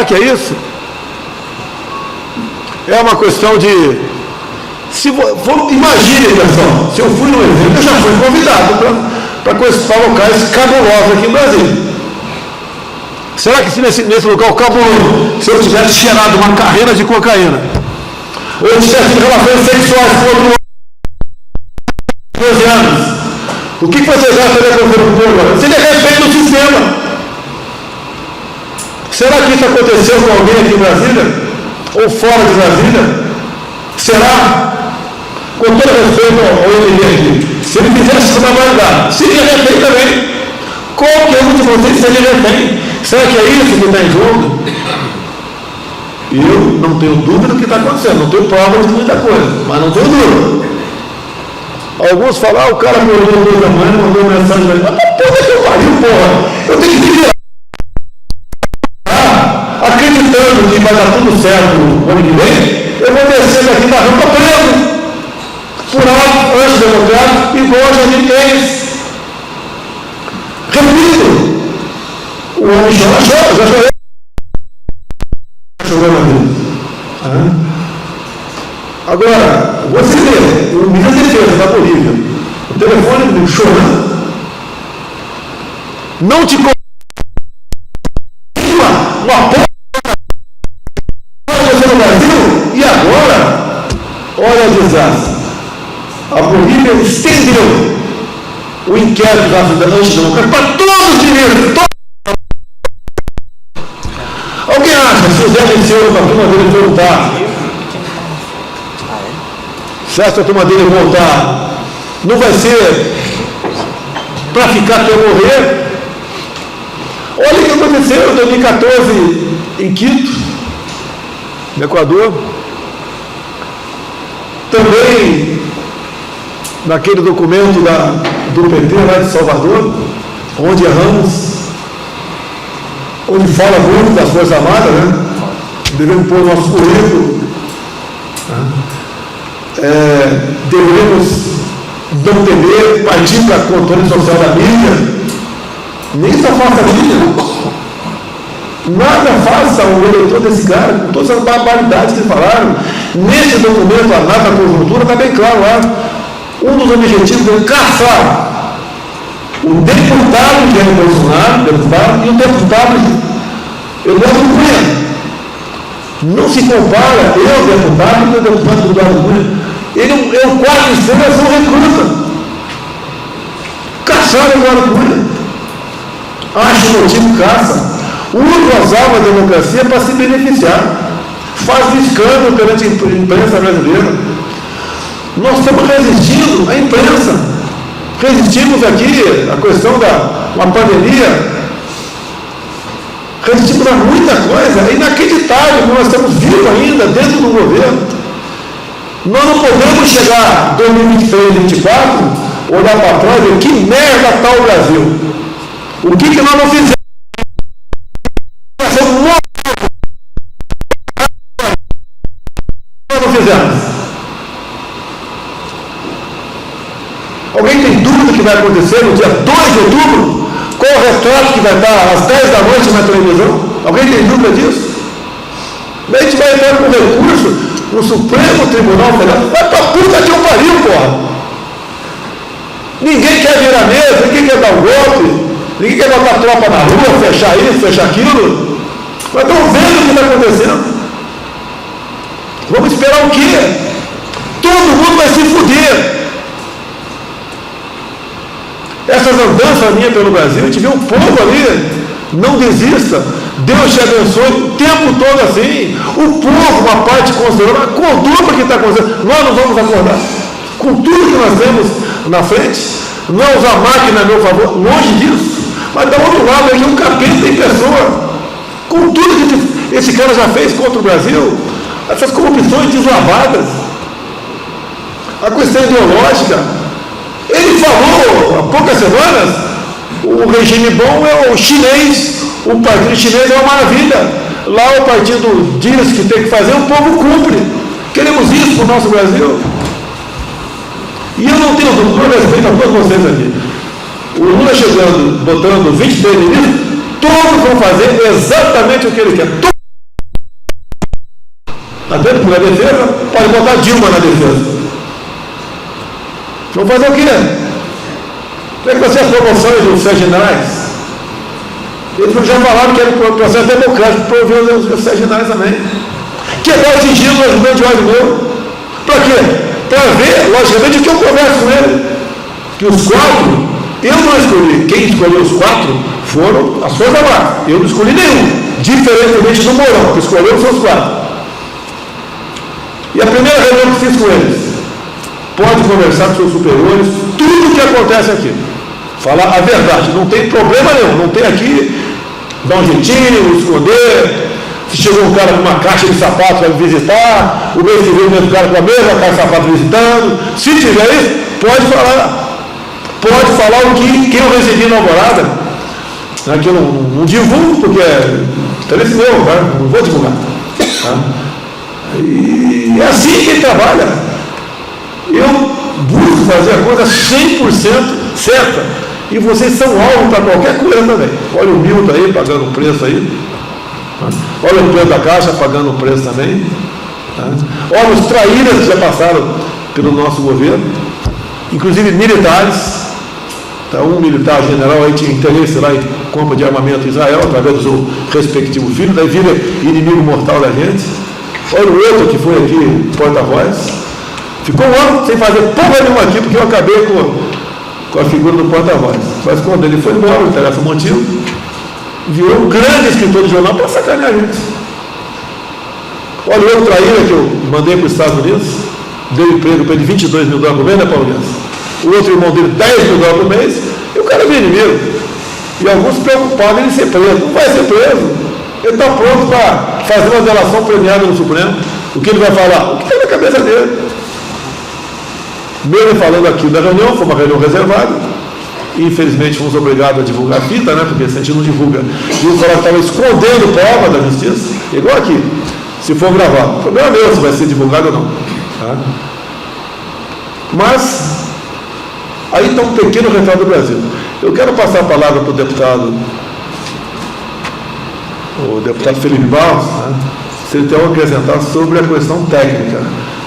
que é isso? É uma questão de... imagine, pessoal, se eu fui no evento, eu já fui convidado para conhecer locais cabulosos aqui em Brasília. Será que se nesse local cabuloso, se eu tivesse cheirado uma carreira de cocaína, ou eu tivesse relações sexuais com outro 12 anos, o que vocês acham que aconteceu com o povo? Seria respeito do sistema. Será que isso aconteceu com alguém aqui em Brasília? Ou fora de Brasília? Será? Com todo respeito ao MD aqui, se ele fizesse essa trabalhada, seria refém também. Qualquer um de vocês seria refém. Será que é isso que está em jogo? Eu não tenho dúvida do que está acontecendo, não tenho prova de muita coisa, mas não tenho dúvida. Alguns falam, o cara acordou 2 da manhã, mandou mensagem para ele, mas puta que eu pariu, porra, eu tenho que virar. Acreditando que vai dar tudo certo no ano que vem, eu vou descer daqui da rampa preso, por alto, antidemocrático, igual a Janine Keynes. Repito, o homem chora, já chorei. Chorou na vida. Agora, você vê, o ministro da Defesa da Bolívia, o telefone chorando, não te uma porra no Brasil, e agora, olha a desgraça. A Bolívia estendeu o inquérito da antidemocracia para todos os direitos. Alguém acha que se o Zé Dirceu, a turma dele voltar, se essa turma dele voltar, não vai ser para ficar até morrer? Olha o que aconteceu em 2014 em Quito, no Equador. Também naquele documento do PT lá de Salvador, onde erramos, onde fala muito das Forças Armadas, né? Devemos pôr nosso currículo, devemos não temer, partir para controle social da mídia. Nem isso faça a mídia. Nada faça o eleitor desse cara, com todas as barbaridades que falaram. Nesse documento, a nata conjuntura, está bem claro lá. Um dos objetivos é caçar o deputado Jair Bolsonaro, deputado, e o deputado Eduardo Cunha. Não se compara eu, deputado, com o deputado Eduardo Cunha. Ele é o quarto estrelas, são recruta. Caçaram o Eduardo Cunha. Acha o motivo caça. Usa as armas da democracia para se beneficiar. Faz escândalo perante a imprensa brasileira. Nós estamos resistindo à imprensa. Resistimos aqui à questão da uma pandemia. Resistimos a muita coisa. É inacreditável que nós estamos vivos ainda dentro do governo. Nós não podemos chegar em 2023, 2024, olhar para trás e dizer que merda está o Brasil. O que nós não fizemos? Nós não fizemos. Alguém tem dúvida que vai acontecer no dia 2 de outubro? Qual o retrato que vai estar às 10 da noite na televisão? Alguém tem dúvida disso? A gente vai entrar com recurso no Supremo Tribunal Federal. Vai pra puta que eu pariu, porra! Ninguém quer virar mesa, ninguém quer dar um golpe, ninguém quer botar tropa na rua, fechar isso, fechar aquilo. Mas estão vendo o que está acontecendo. Vamos esperar o quê? Todo mundo vai se fuder. Essas andanças minhas pelo Brasil, a gente vê o povo ali, não desista, Deus te abençoe, o tempo todo assim, o povo, uma parte considerada, acordou para o que está acontecendo, nós não vamos acordar, com tudo que nós temos na frente, não é usar máquina a meu favor, longe disso, mas do outro lado aqui um capeta em pessoa, com tudo que esse cara já fez contra o Brasil, essas corrupções deslavadas, a questão ideológica. Ele falou há poucas semanas, o regime bom é o chinês, o partido chinês é uma maravilha. Lá o partido diz que tem que fazer, o povo cumpre. Queremos isso para o nosso Brasil. E eu não tenho dúvida, respeito a todos vocês aqui. O Lula chegando, botando 23 ministros, todos vão fazer exatamente o que ele quer. Está vendo que na defesa? Pode botar Dilma na defesa. Vão fazer o quê? Como é que vai ser as promoções dos generais? Eles já falaram que era um processo democrático para ouvir os generais também. Quebrar o sigilo do ajudante de ordem meu. Para quê? Para ver, logicamente, o que eu converso com ele. Que os 4, eu não escolhi. Quem escolheu os 4 foram as Forças Armadas. Eu não escolhi nenhum. Diferentemente do Mourão, que escolheu os seus 4. E a primeira reunião que fiz com eles, pode conversar com seus superiores, tudo que acontece aqui. Falar a verdade, não tem problema nenhum, não tem aqui, dar um jeitinho, esconder. Se chegou um cara com uma caixa de sapato para me visitar, o mês que vem o mesmo cara com a mesma caixa de sapato visitando, se tiver isso, pode falar o que eu recebi na Alvorada, né, que eu não divulgo, porque é interesse meu, né, não vou divulgar. Tá? E é assim que ele trabalha. Eu busco fazer a coisa 100% certa. E vocês são alvo para qualquer coisa também. Olha o Milton aí, pagando um preço aí. Olha o preço da Caixa, pagando um preço também. Olha os traíras que já passaram pelo nosso governo, inclusive militares. Então, um militar general aí tinha interesse lá em compra de armamento em Israel, através do seu respectivo filho, daí vira inimigo mortal da gente. Olha o outro que foi aqui, porta-voz. Ficou um ano sem fazer porra nenhuma aqui, porque eu acabei com a figura do porta-voz. Mas quando ele foi embora, não interessa o motivo, virou um grande escritor de jornal para sacanear a gente. Olha o outro traíra que eu mandei para os Estados Unidos, deu emprego para ele de $22 mil por mês, né, Paulo? O outro irmão dele, $10 mil por mês, e o cara é meu inimigo. E alguns se preocupavam em ser preso. Não vai ser preso. Ele está pronto para fazer uma delação premiada no Supremo. O que ele vai falar? O que está na cabeça dele. Mesmo falando aqui da reunião, foi uma reunião reservada. Infelizmente fomos obrigados a divulgar a fita, né? Porque se a gente não divulga, e o cara estava escondendo prova da justiça, igual aqui, se for gravado. O problema é meu se vai ser divulgado ou não. Tá? Mas, aí está um pequeno retrato do Brasil. Eu quero passar a palavra para o deputado Felipe Barros, né? Se ele tem algo a acrescentar sobre a questão técnica.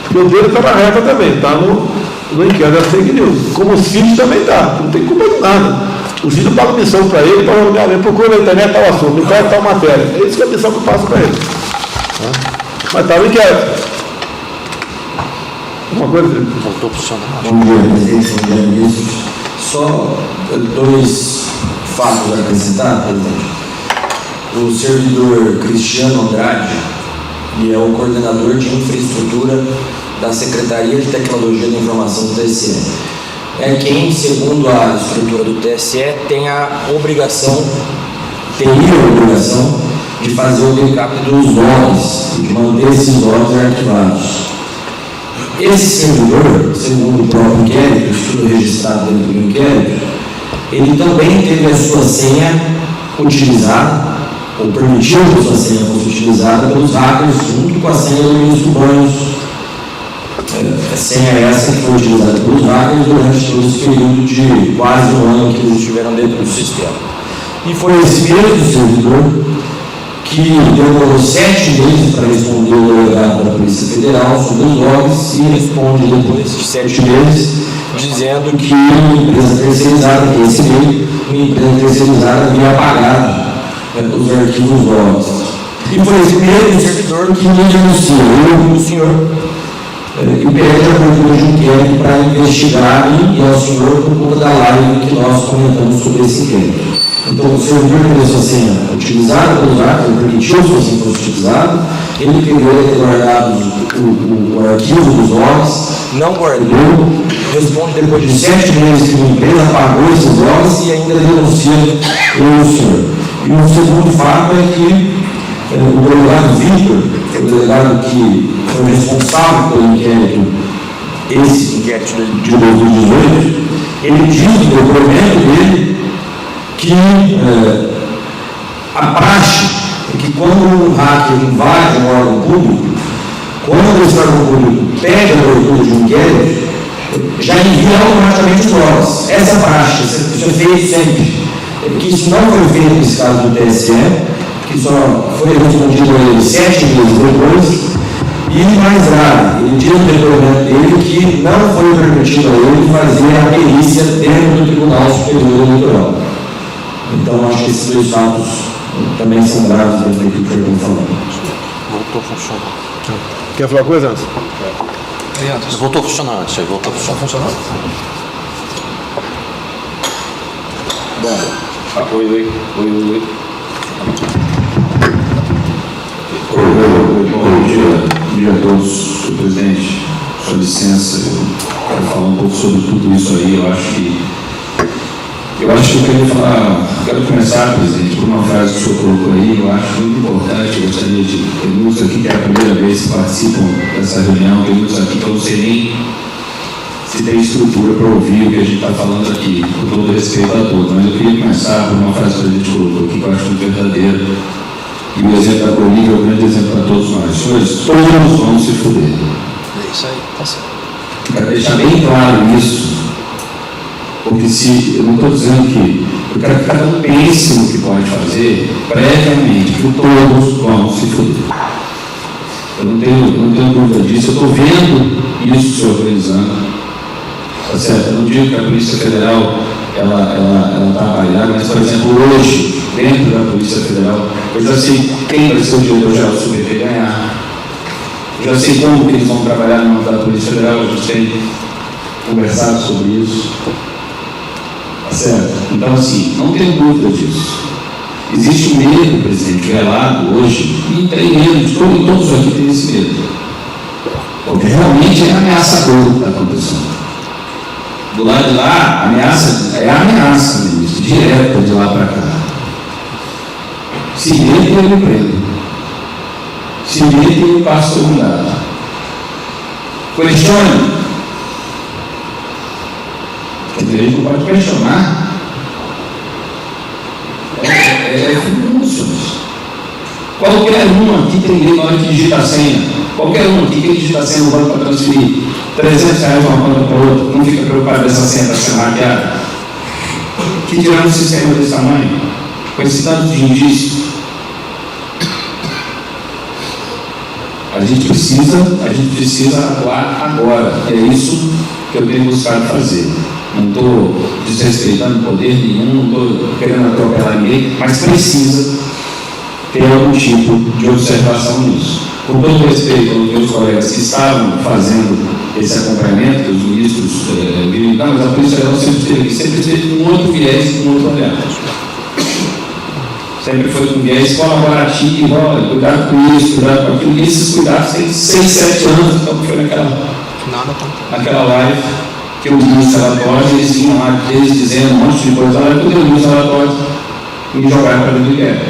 Porque o dele está na reta também, está no inquérito da fake news. Como o Cid também está, não tem culpa de nada. O Cid paga missão para ele, ele procura na internet tal assunto, não faz tal matéria. É isso que é a missão que eu passo para ele. Tá? Mas está no inquérito. Uma coisa? Voltou a funcionar. Bom dia, presidente, bom dia, ministro. Só dois fatos a acrescentar, presidente. O servidor Cristiano Andrade, que é o coordenador de infraestrutura da Secretaria de Tecnologia da Informação do TSE. É quem, segundo a estrutura do TSE, teria a obrigação de fazer o backup dos logs, de manter esses logs arquivados. Esse servidor, segundo o próprio inquérito, estudo registrado dentro do inquérito, ele também teve a sua senha utilizada, ou permitiu que a sua senha fosse utilizada pelos hackers junto com a senha do ministro Banhos. A senha é essa que foi utilizada pelos hackers durante todo esse período de quase um ano que eles estiveram dentro do sistema. E foi esse mesmo servidor que demorou 7 meses para responder o delegado da Polícia Federal sobre os logs e responde depois de 7 meses, dizendo que uma empresa terceirizada, que esse meio, uma empresa terceirizada havia apagado os arquivos logs. E foi esse mesmo servidor que me denuncia, eu e o senhor, e pede a abertura de um inquérito para investigar e ao senhor por conta da live que nós comentamos sobre esse inquérito. Então, o servidor teve a sua senha utilizada pelos hackers, permitiu que a sua senha fosse utilizada, ele deveria ter guardado o arquivo dos logs, não guardou, responde depois de 7 meses que uma empresa apagou esses logs e ainda denuncia o senhor. E o segundo fato é que o delegado Victor, o delegado que foi responsável pelo inquérito, esse inquérito de 2018, ele diz no depoimento dele que a praxe é que quando um hacker invade um órgão público, quando esse órgão público pede a abertura de um inquérito, já envia automaticamente os logs. Essa praxe, isso é feito sempre. Que isso não foi feito nesse caso do TSE, que só foi respondido a ele 7 meses depois, e mais grave, ele diz no depoimento dele que não foi permitido a ele fazer a perícia dentro do Tribunal Superior Eleitoral. Então, acho que esses dois fatos também são graves dentro do que o senhor está falando. Voltou a funcionar. Quer falar coisa antes? Voltou a funcionar antes, aí voltou a funcionar. Está funcionando? Bom, oi. Bom dia, dia a todos, senhor presidente. Com licença, eu quero falar um pouco sobre tudo isso aí. Eu acho que eu queria falar, quero começar, presidente, por uma frase que o senhor colocou aí. Eu acho muito importante. Eu gostaria de ter muitos aqui que é a primeira vez que participam dessa reunião, tem muitos aqui que eu não sei nem se tem estrutura para ouvir o que a gente está falando aqui, com todo respeito a todos. Mas eu queria começar por uma frase que a gente colocou aqui, que eu acho muito verdadeira. E o exemplo da Bolívia é o grande exemplo para todos nós. Senhores, todos vão se fuder. É isso aí, tá certo. Quero deixar bem claro isso, porque se eu não estou dizendo que eu quero que cada um pense no que pode fazer previamente, que todos vão se fuder. Eu não tenho dúvida disso. Eu estou vendo isso se organizando. Tá certo? Eu não digo que a Polícia Federal ela está avaliada, mas, por exemplo, hoje, dentro da Polícia Federal, eu já sei quem vai ser o diretor-geral do SBT ganhar. Eu já sei como que eles vão trabalhar no âmbito da Polícia Federal, a gente tem conversado sobre isso. Tá certo? Então, assim, não tenho dúvida disso. Existe um medo, presidente, velado hoje, e tem medo, todos aqui têm esse medo. Porque realmente é ameaçador o que está acontecendo. Do lado de lá, a ameaça, ministro, direta de lá para cá. Se medo, eu me prendo. Se medo, eu passo o mandado. Questione. Quer dizer, a gente não pode questionar. É fluxo. Qualquer um aqui tem direito na hora de digitar a senha. Qualquer um aqui que digita a senha no banco para transferir R$300 de uma conta para outra, não fica preocupado dessa senha está sendo hackeada. Que dirá um sistema desse tamanho, com esse tanto de indício? A gente precisa atuar agora. É isso que eu tenho buscado fazer. Não estou desrespeitando poder nenhum, não estou querendo atropelar ninguém, mas precisa ter algum tipo de observação nisso. Com todo respeito aos meus colegas que estavam fazendo esse acompanhamento, os ministros militares, mas a Polícia Federal sempre teve um outro viés e um outro olhar. Sempre foi com viés colaborativo, olha, cuidado com isso, cuidado com aquilo, e esses cuidados têm 6, 7 anos, então foi naquela live que eu vi os relatórios, eles vinham lá, eles dizendo um monte de coisa, olha, quando eu vi os relatórios, me jogaram para dentro do inquérito.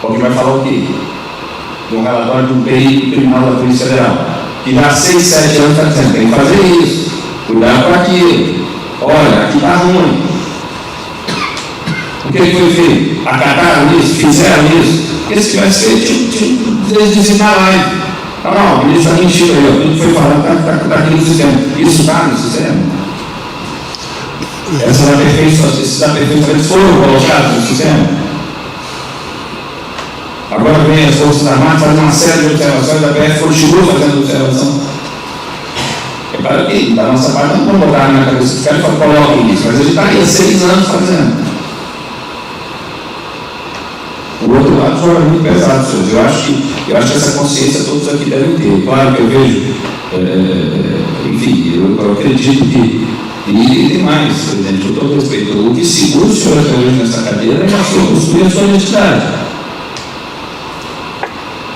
Alguém vai falar o quê? De um relatório de um perito criminal da Polícia Federal, que já há 6, 7 anos está dizendo, tem que fazer isso, cuidado com aquilo, olha, aqui está ruim. O que foi feito? Acataram isso? Fizeram isso? Porque se tivesse feito, eles diziam na live. Não, o ministro está mentindo aí, tudo foi falado, está aqui no sistema. Isso está no sistema? Esses aperfeiçoamentos foram colocados no sistema? Agora vem as Forças Armadas fazendo uma série de observações, a PF continua fazendo observação. É claro que da nossa parte não vamos botar na cabeça dos caras e falar, coloquem isso, mas a gente está aí há 6 anos fazendo. O outro lado joga muito pesado, senhores. Eu acho que essa consciência todos aqui devem ter. Claro que eu vejo, enfim, eu acredito que, e tem mais, presidente, com todo respeito, o que segura o senhor até hoje nessa cadeira é a sua postura e a sua identidade.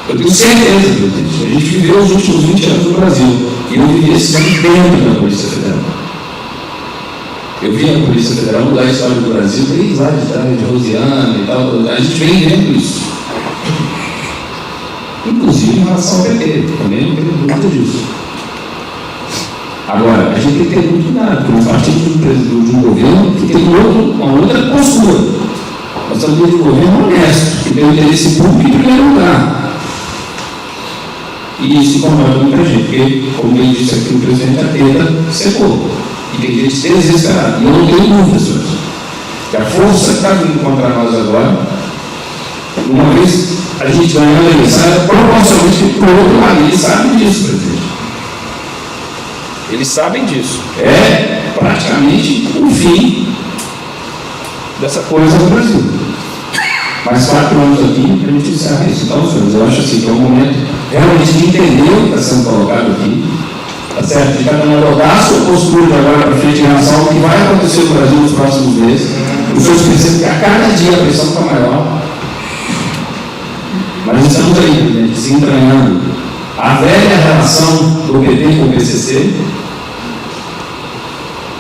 Eu tenho certeza, presidente, a gente viveu os últimos 20 anos no Brasil, e eu vivi esse tempo dentro da Polícia Federal. Eu vi a Polícia Federal mudar a história do Brasil desde lá de trás, de Rosiana e tal, a gente vem vendo isso. Inclusive em relação ao PT, também não tenho dúvida disso. Agora, a gente tem que ter muito cuidado, porque nós partimos de um governo que tem uma outra postura. Nós estamos de um governo honesto, que tem o interesse público em primeiro lugar. E isso incomoda muita gente, porque, como bem disse aqui o presidente, a teta secou. E tem gente desesperada. E eu não tenho dúvida, senhores, que a força que está vindo contra nós agora, uma vez a gente ganhou a eleição, é proporcionalmente para o outro lado. Eles sabem disso, presidente. Eles sabem disso. É praticamente o fim dessa coisa no Brasil. Mais 4 anos aqui, a gente encerra isso. Então, senhores, eu acho assim que é um momento realmente de entender o que está sendo colocado aqui. Tá certo? De cada um adotar a sua postura de agora para frente em relação ao que vai acontecer no Brasil nos próximos meses. Os senhores percebem que a cada dia a pressão está maior. Mas estamos aí, se entranhando. A velha relação do PT com o PCC,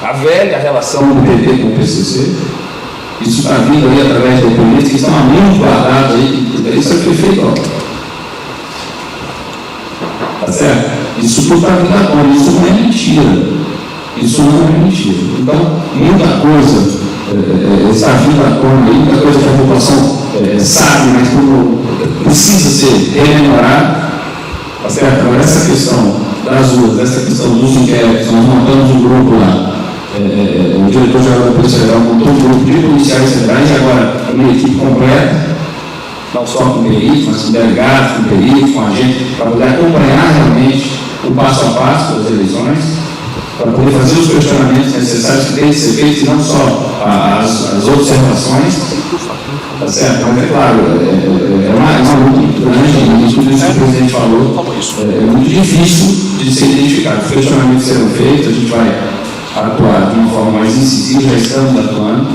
a velha relação do PT com o PCC, isso está vindo aí através da política, que estão há muito guardados aí, isso foi feito, ó. Tá certo? Isso tudo está vindo agora, isso não é mentira. Isso não é mentira. Então, muita coisa está vindo à tona, muita coisa que a população sabe, mas como precisa ser rememorada. Tá certo? Agora, essa questão das ruas, essa questão dos inquéritos, nós montamos um grupo lá. O diretor-geral da Polícia Federal montou um grupo de policiais federais e agora uma equipe completa, não só com peritos, mas com delegados, com peritos, com agentes, para poder acompanhar realmente o passo a passo das eleições, para poder fazer os questionamentos necessários que têm que ser feitos, e não só as observações, tá certo? Mas é claro, é uma luta muito grande, e tudo isso que o presidente falou, é muito difícil de ser identificado. Os questionamentos serão feitos, a gente vai atuar de uma forma mais incisiva, já estamos atuando,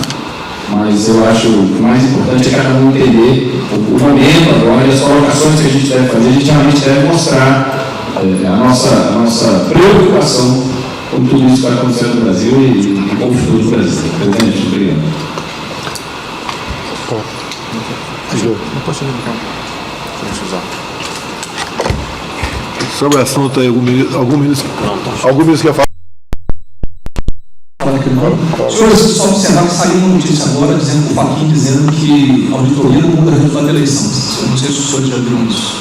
mas eu acho que o mais importante é cada um entender o momento agora e as colocações que a gente deve fazer. A gente realmente deve mostrar a nossa preocupação com tudo isso que vai acontecer no Brasil e com o futuro do Brasil. Presidente, obrigado. Não posso ligar. Sobre o assunto aí, algum ministro quer falar? Senhores, só observar que saiu uma notícia agora dizendo o Fachin dizendo que a auditoria não muda o resultado da eleição. Eu não sei se os senhores já viram isso.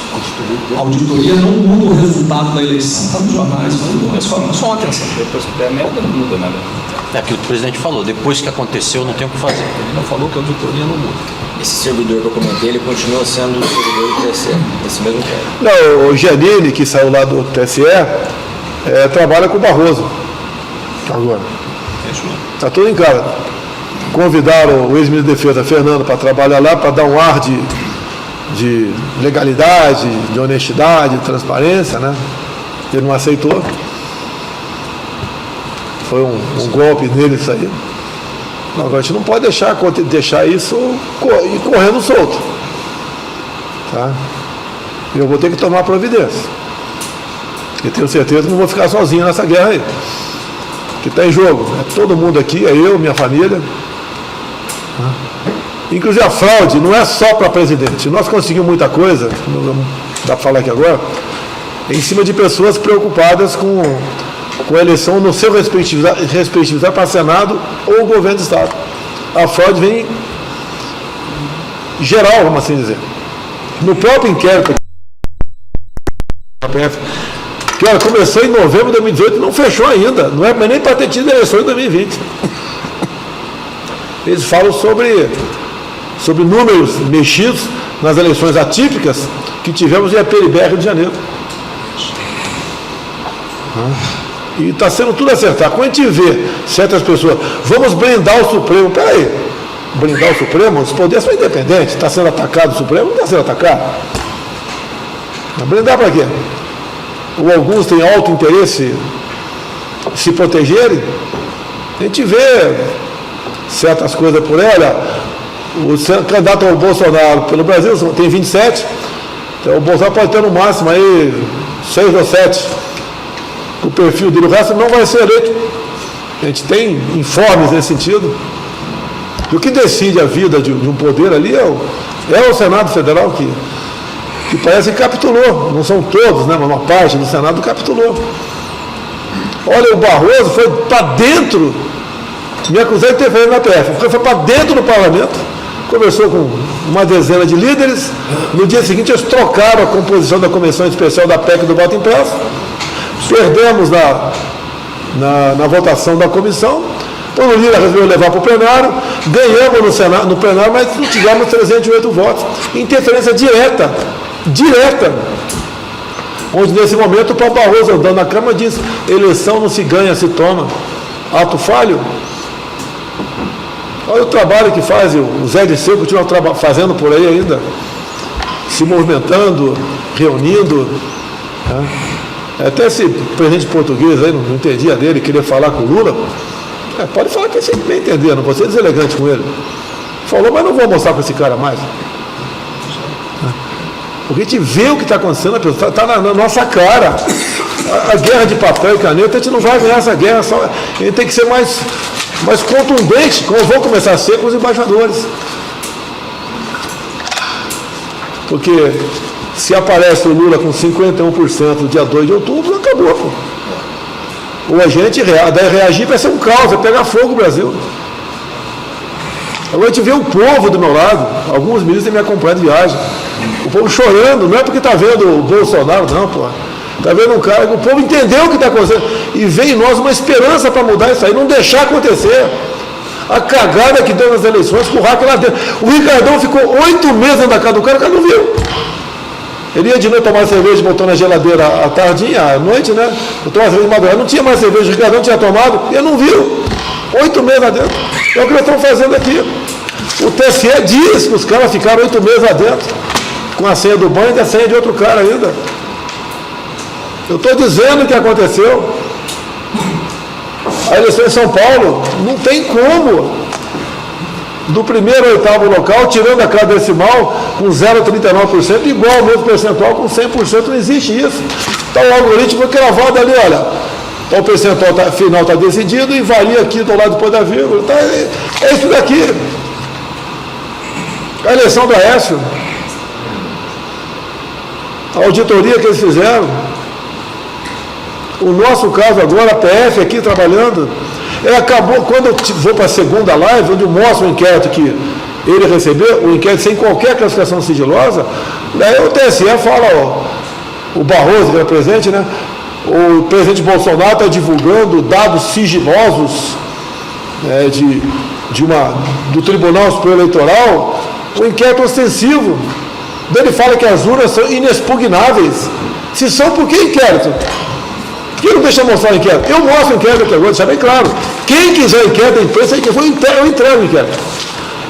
A auditoria não muda o resultado da eleição. Está nos jornais, só uma atenção. Depois que der merda, não muda nada. É aquilo que o presidente falou, depois que aconteceu, não tem o que fazer. Ele não falou que a auditoria não muda. Esse servidor que eu comentei, ele continua sendo o servidor do TSE, esse mesmo cara. Não, o Giannini, que saiu lá do TSE, trabalha com o Barroso. Agora. Está tudo em casa. Convidaram o ex-ministro da Defesa, Fernando, para trabalhar lá, para dar um ar de legalidade, de honestidade, de transparência, né? Ele não aceitou. Foi um golpe nele isso aí. Não, agora a gente não pode deixar isso ir correndo solto. Tá? Eu vou ter que tomar providência. Eu tenho certeza que não vou ficar sozinho nessa guerra aí. Que está em jogo. É todo mundo aqui, é eu, minha família. Inclusive a fraude não é só para presidente. Nós conseguimos muita coisa, não dá para falar aqui agora, em cima de pessoas preocupadas com a eleição no seu respectivo para Senado ou governo do Estado. A fraude vem geral, vamos assim dizer. No próprio inquérito que olha, começou em novembro de 2018 e não fechou ainda, não é nem para ter tido eleição em 2020. Eles falam sobre números mexidos nas eleições atípicas que tivemos em APLBR Rio de Janeiro. E está sendo tudo acertado. Quando a gente vê certas pessoas, vamos blindar o Supremo, peraí, blindar o Supremo, os poderes são independentes, está sendo atacado o Supremo, não está sendo atacado. Mas blindar para quê? Ou alguns têm alto interesse em se protegerem? A gente vê certas coisas por ela. O candidato ao Bolsonaro pelo Brasil tem 27, então o Bolsonaro pode ter no máximo aí 6 ou 7. O perfil dele, o resto não vai ser eleito. A gente tem informes nesse sentido. E o que decide a vida de um poder ali é o Senado Federal, que parece que capitulou. Não são todos, né, mas uma parte do Senado capitulou. Olha, o Barroso foi para dentro, me acusou de interferir na PF, foi para dentro do parlamento, conversou com uma dezena de líderes. No dia seguinte eles trocaram a composição da comissão especial da PEC do voto impresso. Perdemos na votação da comissão. Então o Lira resolveu levar para o plenário, ganhamos no plenário, mas não tivemos 308 votos. Interferência direta, onde nesse momento o Paulo Barroso, andando na Câmara, diz: eleição não se ganha, se toma. Ato falho. Olha o trabalho que faz o Zé Disseu, continua fazendo por aí ainda, se movimentando, reunindo. Né? Até esse presidente português aí, não entendia dele, queria falar com o Lula. Pode falar que ele sempre bem entender, não vou ser deselegante com ele. Falou, mas não vou mostrar para esse cara mais. Porque a gente vê o que está acontecendo, está na nossa cara. A guerra de papel e caneta, a gente não vai ganhar essa guerra, a gente tem que ser mais contundente, como vão começar a ser com os embaixadores. Porque se aparece o Lula com 51% no dia 2 de outubro, acabou, pô. Ou a gente reagir vai ser um caos, vai pegar fogo o Brasil. Agora a gente vê o povo do meu lado, alguns ministros me acompanham de viagem, o povo chorando, não é porque está vendo o Bolsonaro, não, pô. Está vendo um cara, o povo entendeu o que está acontecendo e vê em nós uma esperança para mudar isso aí, não deixar acontecer. A cagada que deu nas eleições com o hacker lá dentro. O Ricardão ficou 8 meses dentro da casa do cara, o cara não viu. Ele ia de noite tomar cerveja, botou na geladeira à tardinha, à noite, né? Botou uma cerveja de madrugada, não tinha mais cerveja, o Ricardão tinha tomado, e ele não viu. 8 meses lá dentro. É o que nós estamos fazendo aqui. O TSE diz que os caras ficaram 8 meses lá dentro, com a senha do banco e a senha de outro cara ainda. Eu estou dizendo o que aconteceu. A eleição em São Paulo não tem como, do primeiro ao oitavo local, tirando a cada decimal com 0,39%, igual ao mesmo percentual com 100%, não existe isso. Então o algoritmo foi cravado ali, olha, então o percentual final está decidido e varia aqui do lado depois da vírgula. Então, é isso daqui. A eleição do Aécio, a auditoria que eles fizeram, o nosso caso agora, a PF aqui trabalhando, acabou, quando eu vou para a segunda live, onde eu mostro o inquérito que ele recebeu, o inquérito sem qualquer classificação sigilosa, daí o TSE fala, ó, o Barroso, que era presidente, né? O presidente Bolsonaro está divulgando dados sigilosos do Tribunal Superior Eleitoral, o inquérito ostensivo. Ele fala que as urnas são inexpugnáveis. Se são, por que inquérito? Quem não deixa mostrar o inquérito? Eu mostro o inquérito aqui agora, deixa bem claro. Quem quiser o inquérito da imprensa, eu entrego o inquérito.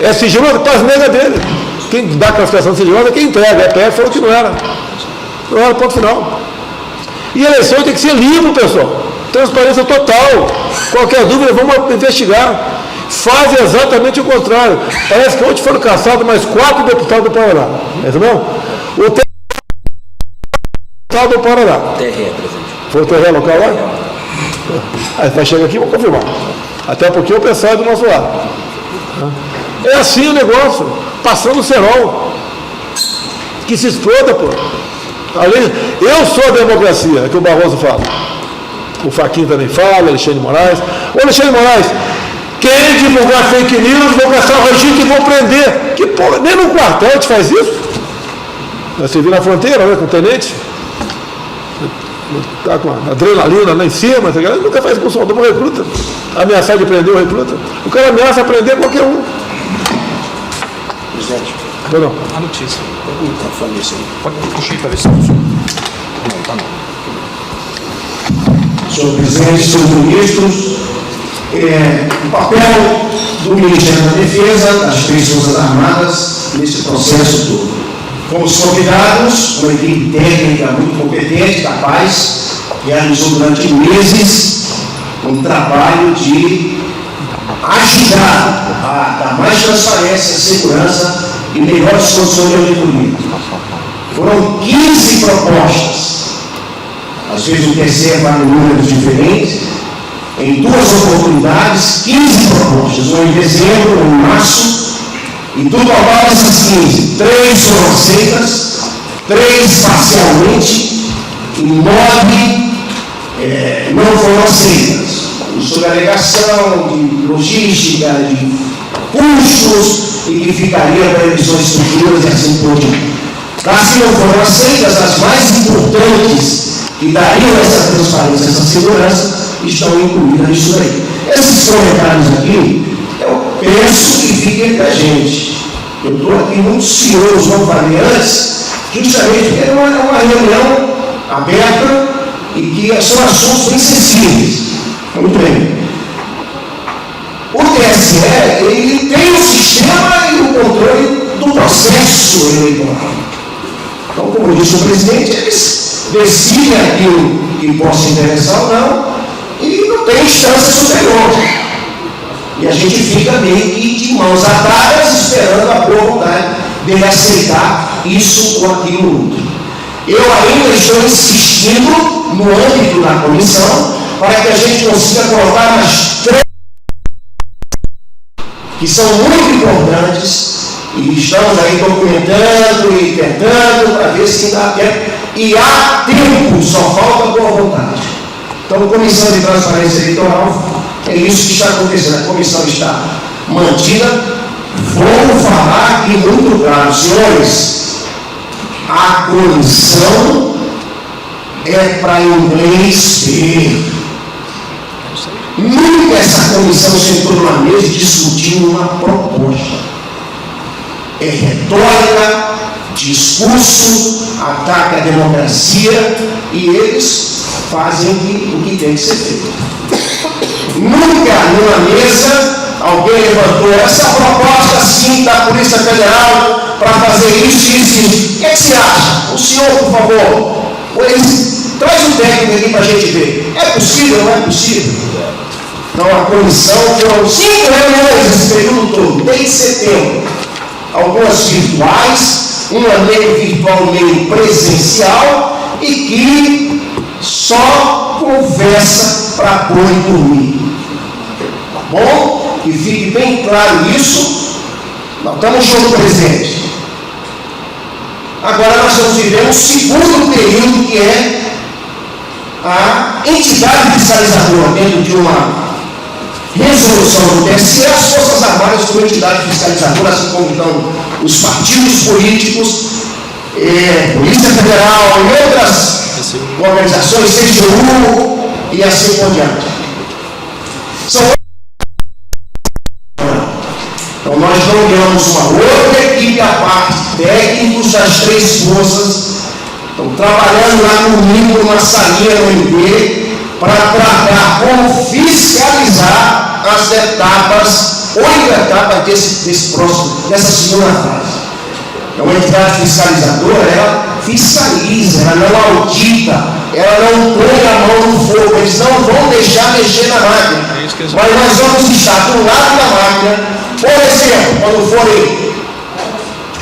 É sigiloso, para as negas dele. Quem dá a classificação sigilosa é quem entrega. A PF falou que não era. Não era, ponto final. E a eleição tem que ser limpo, pessoal. Transparência total. Qualquer dúvida, vamos investigar. Faz exatamente o contrário. Parece que ontem foram caçados mais 4 deputados do Paraná. É isso mesmo? O deputado do Paraná. TRE, presidente. Foi o TRE local lá? Aí vai chegar aqui e vou confirmar. Até porque o pessoal é do nosso lado. É assim o negócio. Passando o cerol. Que se exploda, pô. Eu sou a democracia, é que o Barroso fala. O Fachin também fala, Alexandre Moraes. Ô Alexandre Moraes, quem divulgar fake news, vou caçar o regime e vou prender. Que porra, nem no quartel a gente faz isso. Você viu na fronteira, né, com o tenente. Está com a adrenalina lá em cima, tá, nunca faz com o soldado, um recruta. Ameaçar de prender o recruta. O cara ameaça prender qualquer um. Presidente, não. A notícia. Pega o microfone desse aí. Pode puxar para ver se funciona. Não, tá não. Senhor presidente, senhores ministros, o papel do Ministério da Defesa, das Três Forças Armadas, nesse processo todo. Fomos convidados, uma equipe técnica muito competente, capaz, realizou durante meses um trabalho de ajudar a dar mais transparência, segurança e melhores condições de auditoria. Foram 15 propostas. Às vezes o TSE vai em números diferentes. Em 2 oportunidades, 15 propostas. Uma em dezembro, uma em março. E do total dessas 15, 3 foram aceitas, 3 parcialmente e 9 não foram aceitas. Sobre a alegação de logística, de custos e que ficaria para eleições futuras e assim por diante. Das que não foram aceitas, as mais importantes que dariam essa transparência, essa segurança, estão incluídas nisso aí. Esses comentários aqui, eu penso que fiquem entre a gente. Eu estou aqui muito cioso, como falei antes, justamente porque não é uma reunião aberta e que são assuntos bem sensíveis. Muito bem. O TSE, ele tem o sistema e o controle do processo eleitoral. Então, como disse o presidente, eles decidem aquilo que possa interessar ou não e não tem instância superior. E a gente fica meio que de mãos atadas esperando a boa vontade dele aceitar isso ou aquilo outro. Eu ainda estou insistindo no âmbito da comissão para que a gente consiga colocar as 3 que são muito importantes e estamos aí documentando e tentando para ver se dá tempo. E há tempo, só falta boa vontade. Então, Comissão de Transparência Eleitoral, é isso que está acontecendo. A comissão está mantida. Vou falar aqui muito claro, senhores, a comissão é para inglês ver. Nunca essa comissão sentou numa mesa e discutiu uma proposta. É retórica, discurso, ataque à democracia e eles fazem o que tem que ser feito. Nunca numa mesa alguém levantou essa proposta sim da Polícia Federal para fazer isso e isso. O que é que você acha? O senhor, por favor, traz um técnico aqui para a gente ver. É possível ou não é possível? Então a comissão foram 5 reuniões esse período todo, desde setembro. Algumas virtuais, uma meio virtual, meio presencial, e que só conversa para boi dormir. Tá bom? Que fique bem claro isso. Nós estamos juntos presente. Agora nós vamos viver um segundo período que é a entidade fiscalizadora dentro de uma resolução do TSE, as Forças Armadas como entidade fiscalizadora, assim como então os partidos políticos, Polícia Federal e outras organizações, CGU e assim por diante. Então nós nomeamos uma outra equipe à parte, técnicos das 3 forças, estão trabalhando lá comigo numa salinha no MP, para tratar como fiscalizar as etapas, 8 etapas dessa segunda fase. Então, a entidade fiscalizadora, ela fiscaliza, ela não audita, ela não põe a mão no fogo, eles não vão deixar mexer na máquina. Mas nós vamos estar do lado da máquina, por exemplo, quando forem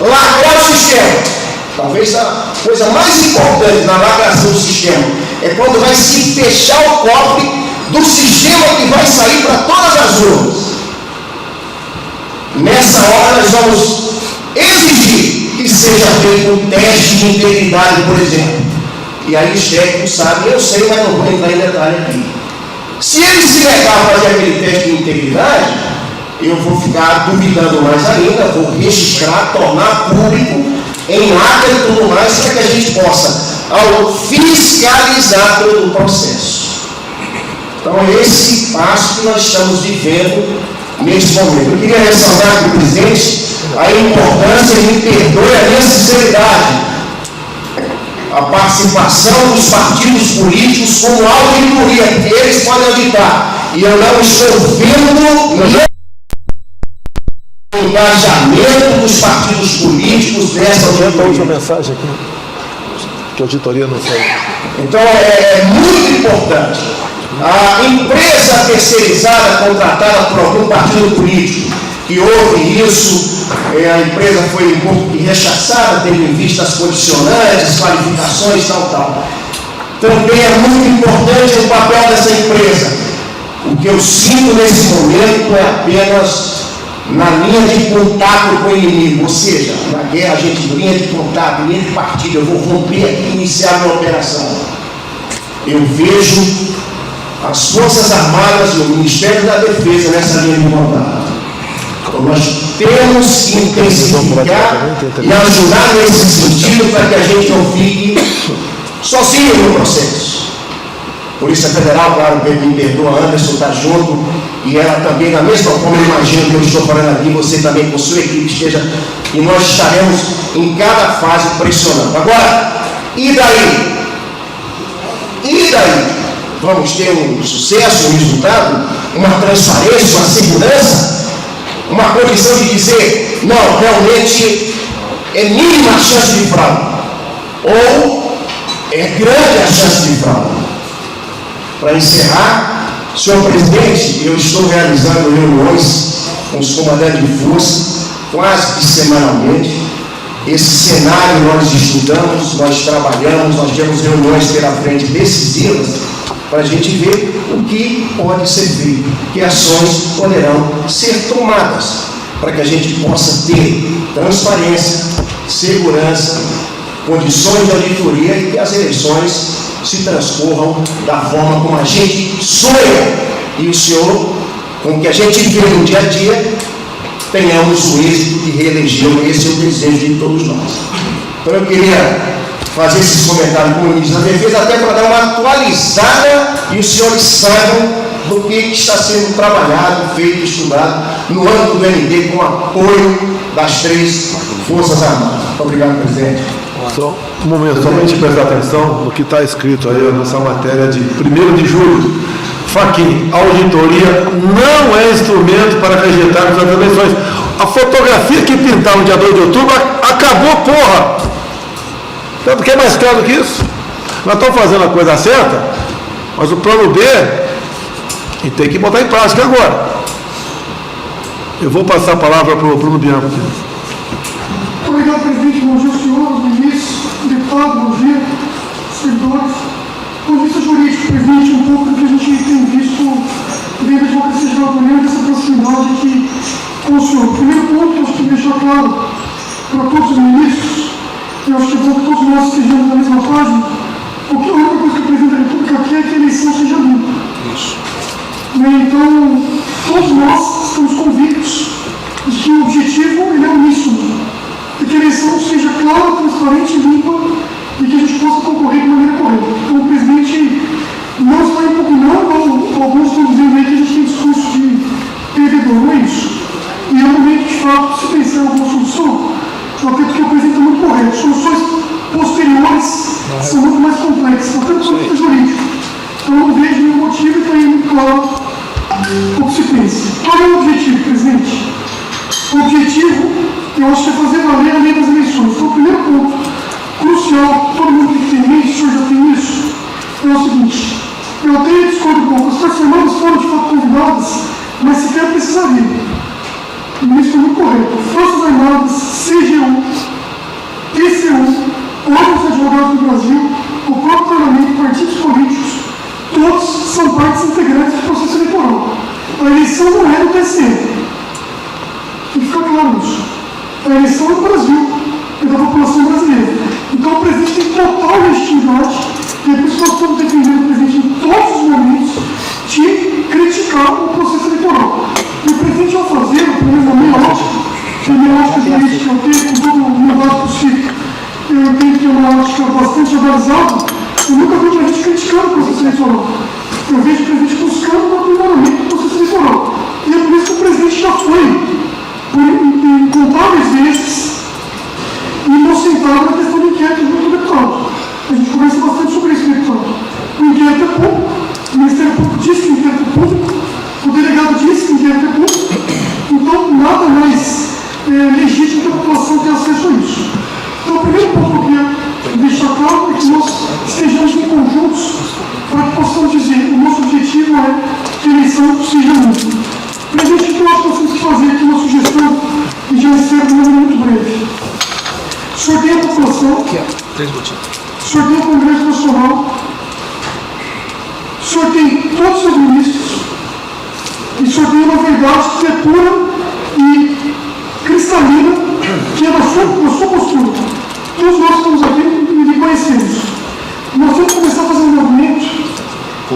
lacrar o sistema. Talvez a coisa mais importante na lacração do sistema é quando vai se fechar o cofre do sistema que vai sair para todas as urnas. Nessa hora nós vamos exigir que seja feito um teste de integridade, por exemplo. E aí os técnicos sabem, eu sei, mas não vou entrar em detalhe aqui. Se ele se negar a fazer aquele teste de integridade, eu vou ficar duvidando mais ainda, vou registrar, tornar público em ata e tudo mais, para que a gente possa fiscalizar todo o processo. Então, é esse passo que nós estamos vivendo neste momento. Eu queria ressaltar para o presidente a importância, e me perdoe a minha sinceridade, a participação dos partidos políticos como auditoria, porque eles podem auditar. E eu não estou vendo o engajamento dos partidos políticos dessa auditoria. Mensagem aqui, que a auditoria não foi. Então é muito importante. A empresa terceirizada contratada por algum partido político que houve isso, a empresa foi um pouco rechaçada, tendo em vista as condicionantes, as qualificações, tal. Também é muito importante o papel dessa empresa. O que eu sinto nesse momento é apenas na linha de contato com o inimigo, ou seja, na guerra a gente linha de contato, linha de partida, eu vou romper aqui e iniciar a minha operação. Eu vejo as Forças Armadas e o Ministério da Defesa nessa linha de contato. Então nós temos que intensificar e ajudar nesse sentido para que a gente não fique sozinho no processo. Polícia Federal, claro, me perdoa, Anderson está junto, e ela também, da mesma forma, eu imagino que eu estou falando aqui, você também com sua equipe esteja, e nós estaremos em cada fase pressionando. Agora, e daí? E daí? Vamos ter um sucesso, um resultado, uma transparência, uma segurança, uma condição de dizer, não, realmente é mínima a chance de fraude, ou é grande a chance de fraude. Para encerrar, senhor presidente, eu estou realizando reuniões com os comandantes de força, quase que semanalmente, Esse cenário nós estudamos, nós trabalhamos, nós temos reuniões pela frente decisivas para a gente ver o que pode ser feito, que ações poderão ser tomadas, para que a gente possa ter transparência, segurança, condições de auditoria e que as eleições se transcorram da forma como a gente sonha. E o senhor, com o que a gente vê no dia a dia, tenhamos o êxito de reelegê-lo. Esse é o desejo de todos nós. Então eu queria fazer esses comentários com o ministro da Defesa, até para dar uma atualizada e os senhores saibam do que está sendo trabalhado, feito, estudado no âmbito do MD com apoio das 3 Forças Armadas. Muito obrigado, presidente. Só um momento, somente prestar atenção no que está escrito aí nessa matéria de 1º de julho. Fachin, auditoria não é instrumento para rejeitar as eleições. A fotografia que pintaram dia 2 de outubro acabou, porra! Tanto que é mais claro que isso. Nós estamos fazendo a coisa certa, mas o plano B e tem que botar em prática agora. Eu vou passar a palavra para o Bruno Bianco. Obrigado, presidente. Bom dia, senhores, ministros, deputados, bom dia, servidores. Do ponto de vista jurídico, presidente, um pouco do que a gente tem visto dentro da advocacia geral da União, dessa proximidade aqui com o senhor. O primeiro ponto que eu acho que tem que deixar claro para todos os ministros, eu acho que é bom que todos nós estejamos na mesma página, porque a única coisa que o presidente da República quer é que a eleição seja limpa. Então, todos nós estamos convictos de que o objetivo ele é uníssono, de que a eleição seja clara, transparente e limpa e que a gente possa concorrer de maneira correta. Então, o presidente não está impugnando, alguns estão dizendo aí que a gente tem discurso de perdedor, não é isso. E é um momento, de fato, se pensar em alguma solução, eu acredito que o presidente está muito correto. Soluções posteriores são muito mais complexas, até do ponto de vista jurídico. Então, eu não vejo nenhum motivo e está aí muito claro o que se pensa. Qual é o objetivo, presidente? O objetivo, eu acho que é fazer valer a lei das eleições. Então, o primeiro ponto crucial, todo mundo que tem isso, o senhor já tem isso, é o seguinte: eu tenho discordo um pouco. As Forças Armadas foram de fato convidadas, mas sequer precisaria. O ministro foi muito correto. Forças Armadas, CGU, TCU, órgãos advogados do Brasil, o próprio parlamento, partidos políticos, todos são partes integrantes do processo eleitoral. A eleição não é do TSE. Tem que ficar claro isso. A eleição é do Brasil, é da população brasileira. Então o presidente tem total legitimidade, e é por isso que nós estamos defendendo o presidente em todos os momentos, de criticar o processo eleitoral. E o presidente, ao fazer, pelo menos na minha ótica jurídica, eu tenho, com todo o mandato possível, eu entendo que é uma ótica bastante avalizada. Eu nunca vi a gente criticando o processo eleitoral. Eu vejo o presidente buscando o aprimoramento do processo eleitoral. E é por isso que o presidente já foi, por incontáveis vezes, inocentado na questão do inquérito do deputado. A gente conversa bastante sobre isso, deputado. O inquérito é público, o Ministério Público diz que o inquérito é público, o delegado diz que o inquérito é público, então nada mais legítimo que a população ter acesso a isso. Então, o primeiro ponto que eu queria deixar claro é que nós estejamos em conjuntos para que possamos dizer: o nosso objetivo é que a eleição seja limpa. Presidente, então, acho que nós temos que fazer aqui uma sugestão e já encerro de maneira muito breve. O senhor tem a população, o senhor tem o Congresso Nacional, o senhor tem todos os seus ministros, e o senhor tem uma verdade que é pura e cristalina, que é da sua postura. Todos nós estamos aqui e conhecemos. Nós temos que começar a fazer um movimento,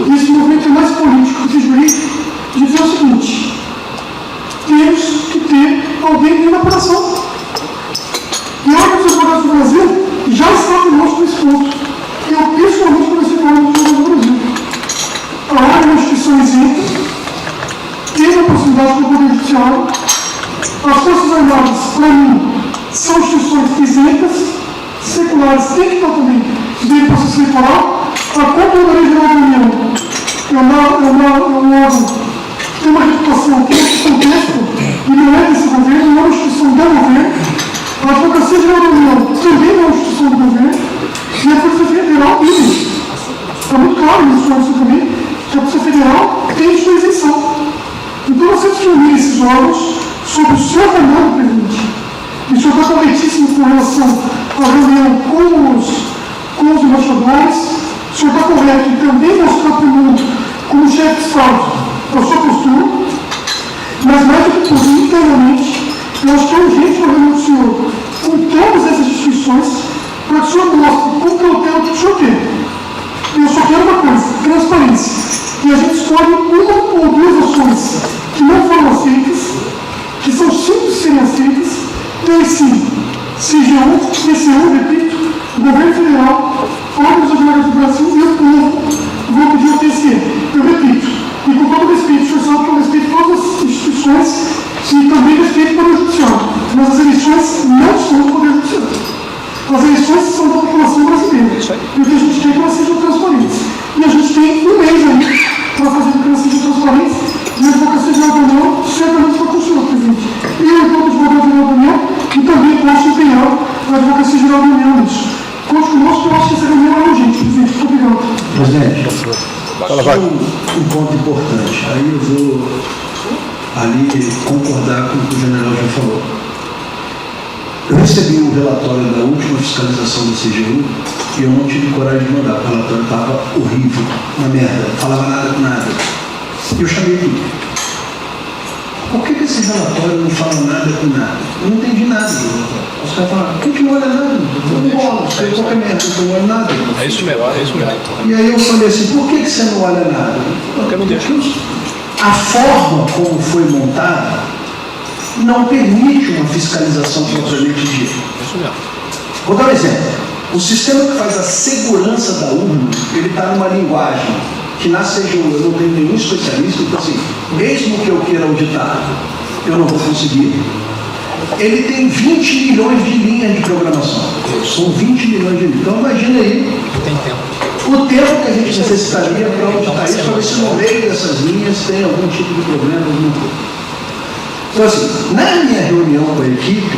e esse movimento é mais político do que jurídico, de dizer o seguinte: temos que ter alguém dentro da operação. E a Ordem dos Advogados do Brasil já está conosco nesse ponto. Eu pessoalmente comecei com a Ordem dos Advogados do Brasil. A Ordem é uma instituição isenta, tem uma proximidade com o Poder Judiciário. As Forças Armadas, para mim, são instituições isentas, seculares, tem que estar também dentro do processo eleitoral. A Controladoria Geral da União é um órgão, tem uma reputação, tem esse contexto, e não é desse governo, não é uma instituição do governo. A Advocacia Geral da União também é uma instituição do governo, e a Polícia Federal, está muito claro isso para você também, que a Polícia Federal tem sua isenção. Então nós temos que unir esses órgãos sob o seu comando, presidente, e o senhor está corretíssimo com relação à reunião com os embaixadores, o senhor está correto em também mostrar para o mundo, como chefe de Estado, a sua postura, mas mais do que tudo, internamente, eu acho que é urgente uma reunião do senhor com todas essas instituições para que o senhor mostre com cautela o que o senhor quer. Eu só quero uma coisa, transparência. E a gente escolhe uma ou duas opções que não foram aceitas, que são simples de serem aceitas, e aí sim, CGU, TCU, repito, o governo federal, órgãos advogados do Brasil e o povo vão pedir ao TCE. Eu repito, e com todo respeito, o senhor sabe que eu respeito todas as instituições e também respeito o Poder Judiciário, mas as eleições não são do Poder Judiciário. As eleições são da população brasileira. E o que a gente quer é que elas sejam transparentes. E a gente tem um mês aí para fazer com que elas sejam transparentes. E a Advocacia Geral da União certamente está com o senhor, presidente. Eu, enquanto Advogado Geral da União, e também posso empenhar a Advocacia Geral da União nisso. Conte conosco, que eu acho que essa reunião é urgente, presidente. Muito obrigado. Presidente, um ponto importante. Aí eu vou ali concordar com o que o general já falou. Eu recebi o relatório da última fiscalização do CGU e eu não tive coragem de mandar, o relatório estava horrível, uma merda, não falava nada com nada. E eu chamei ele. Por que esse relatório não fala nada com nada? Eu não entendi nada. Os caras falaram, por que não olha nada? Eu não bola, você qualquer merda, eu não olho nada. É isso mesmo, é isso mesmo. E aí eu falei assim, por que você não olha nada? Porque não deixa. A forma como foi montada não permite uma fiscalização propriamente dita. Isso mesmo. Vou dar um exemplo. O sistema que faz a segurança da urna, ele está numa linguagem que na CGU eu não tenho nenhum especialista, então assim, mesmo que eu queira auditar, eu não vou conseguir. Ele tem 20 milhões de linhas de programação. São 20 milhões de linhas. Então imagina aí Tem tempo. o tempo que a gente necessitaria para auditar isso, para ver se no meio dessas linhas tem algum tipo de problema, alguma coisa. Então, assim, na minha reunião com a equipe,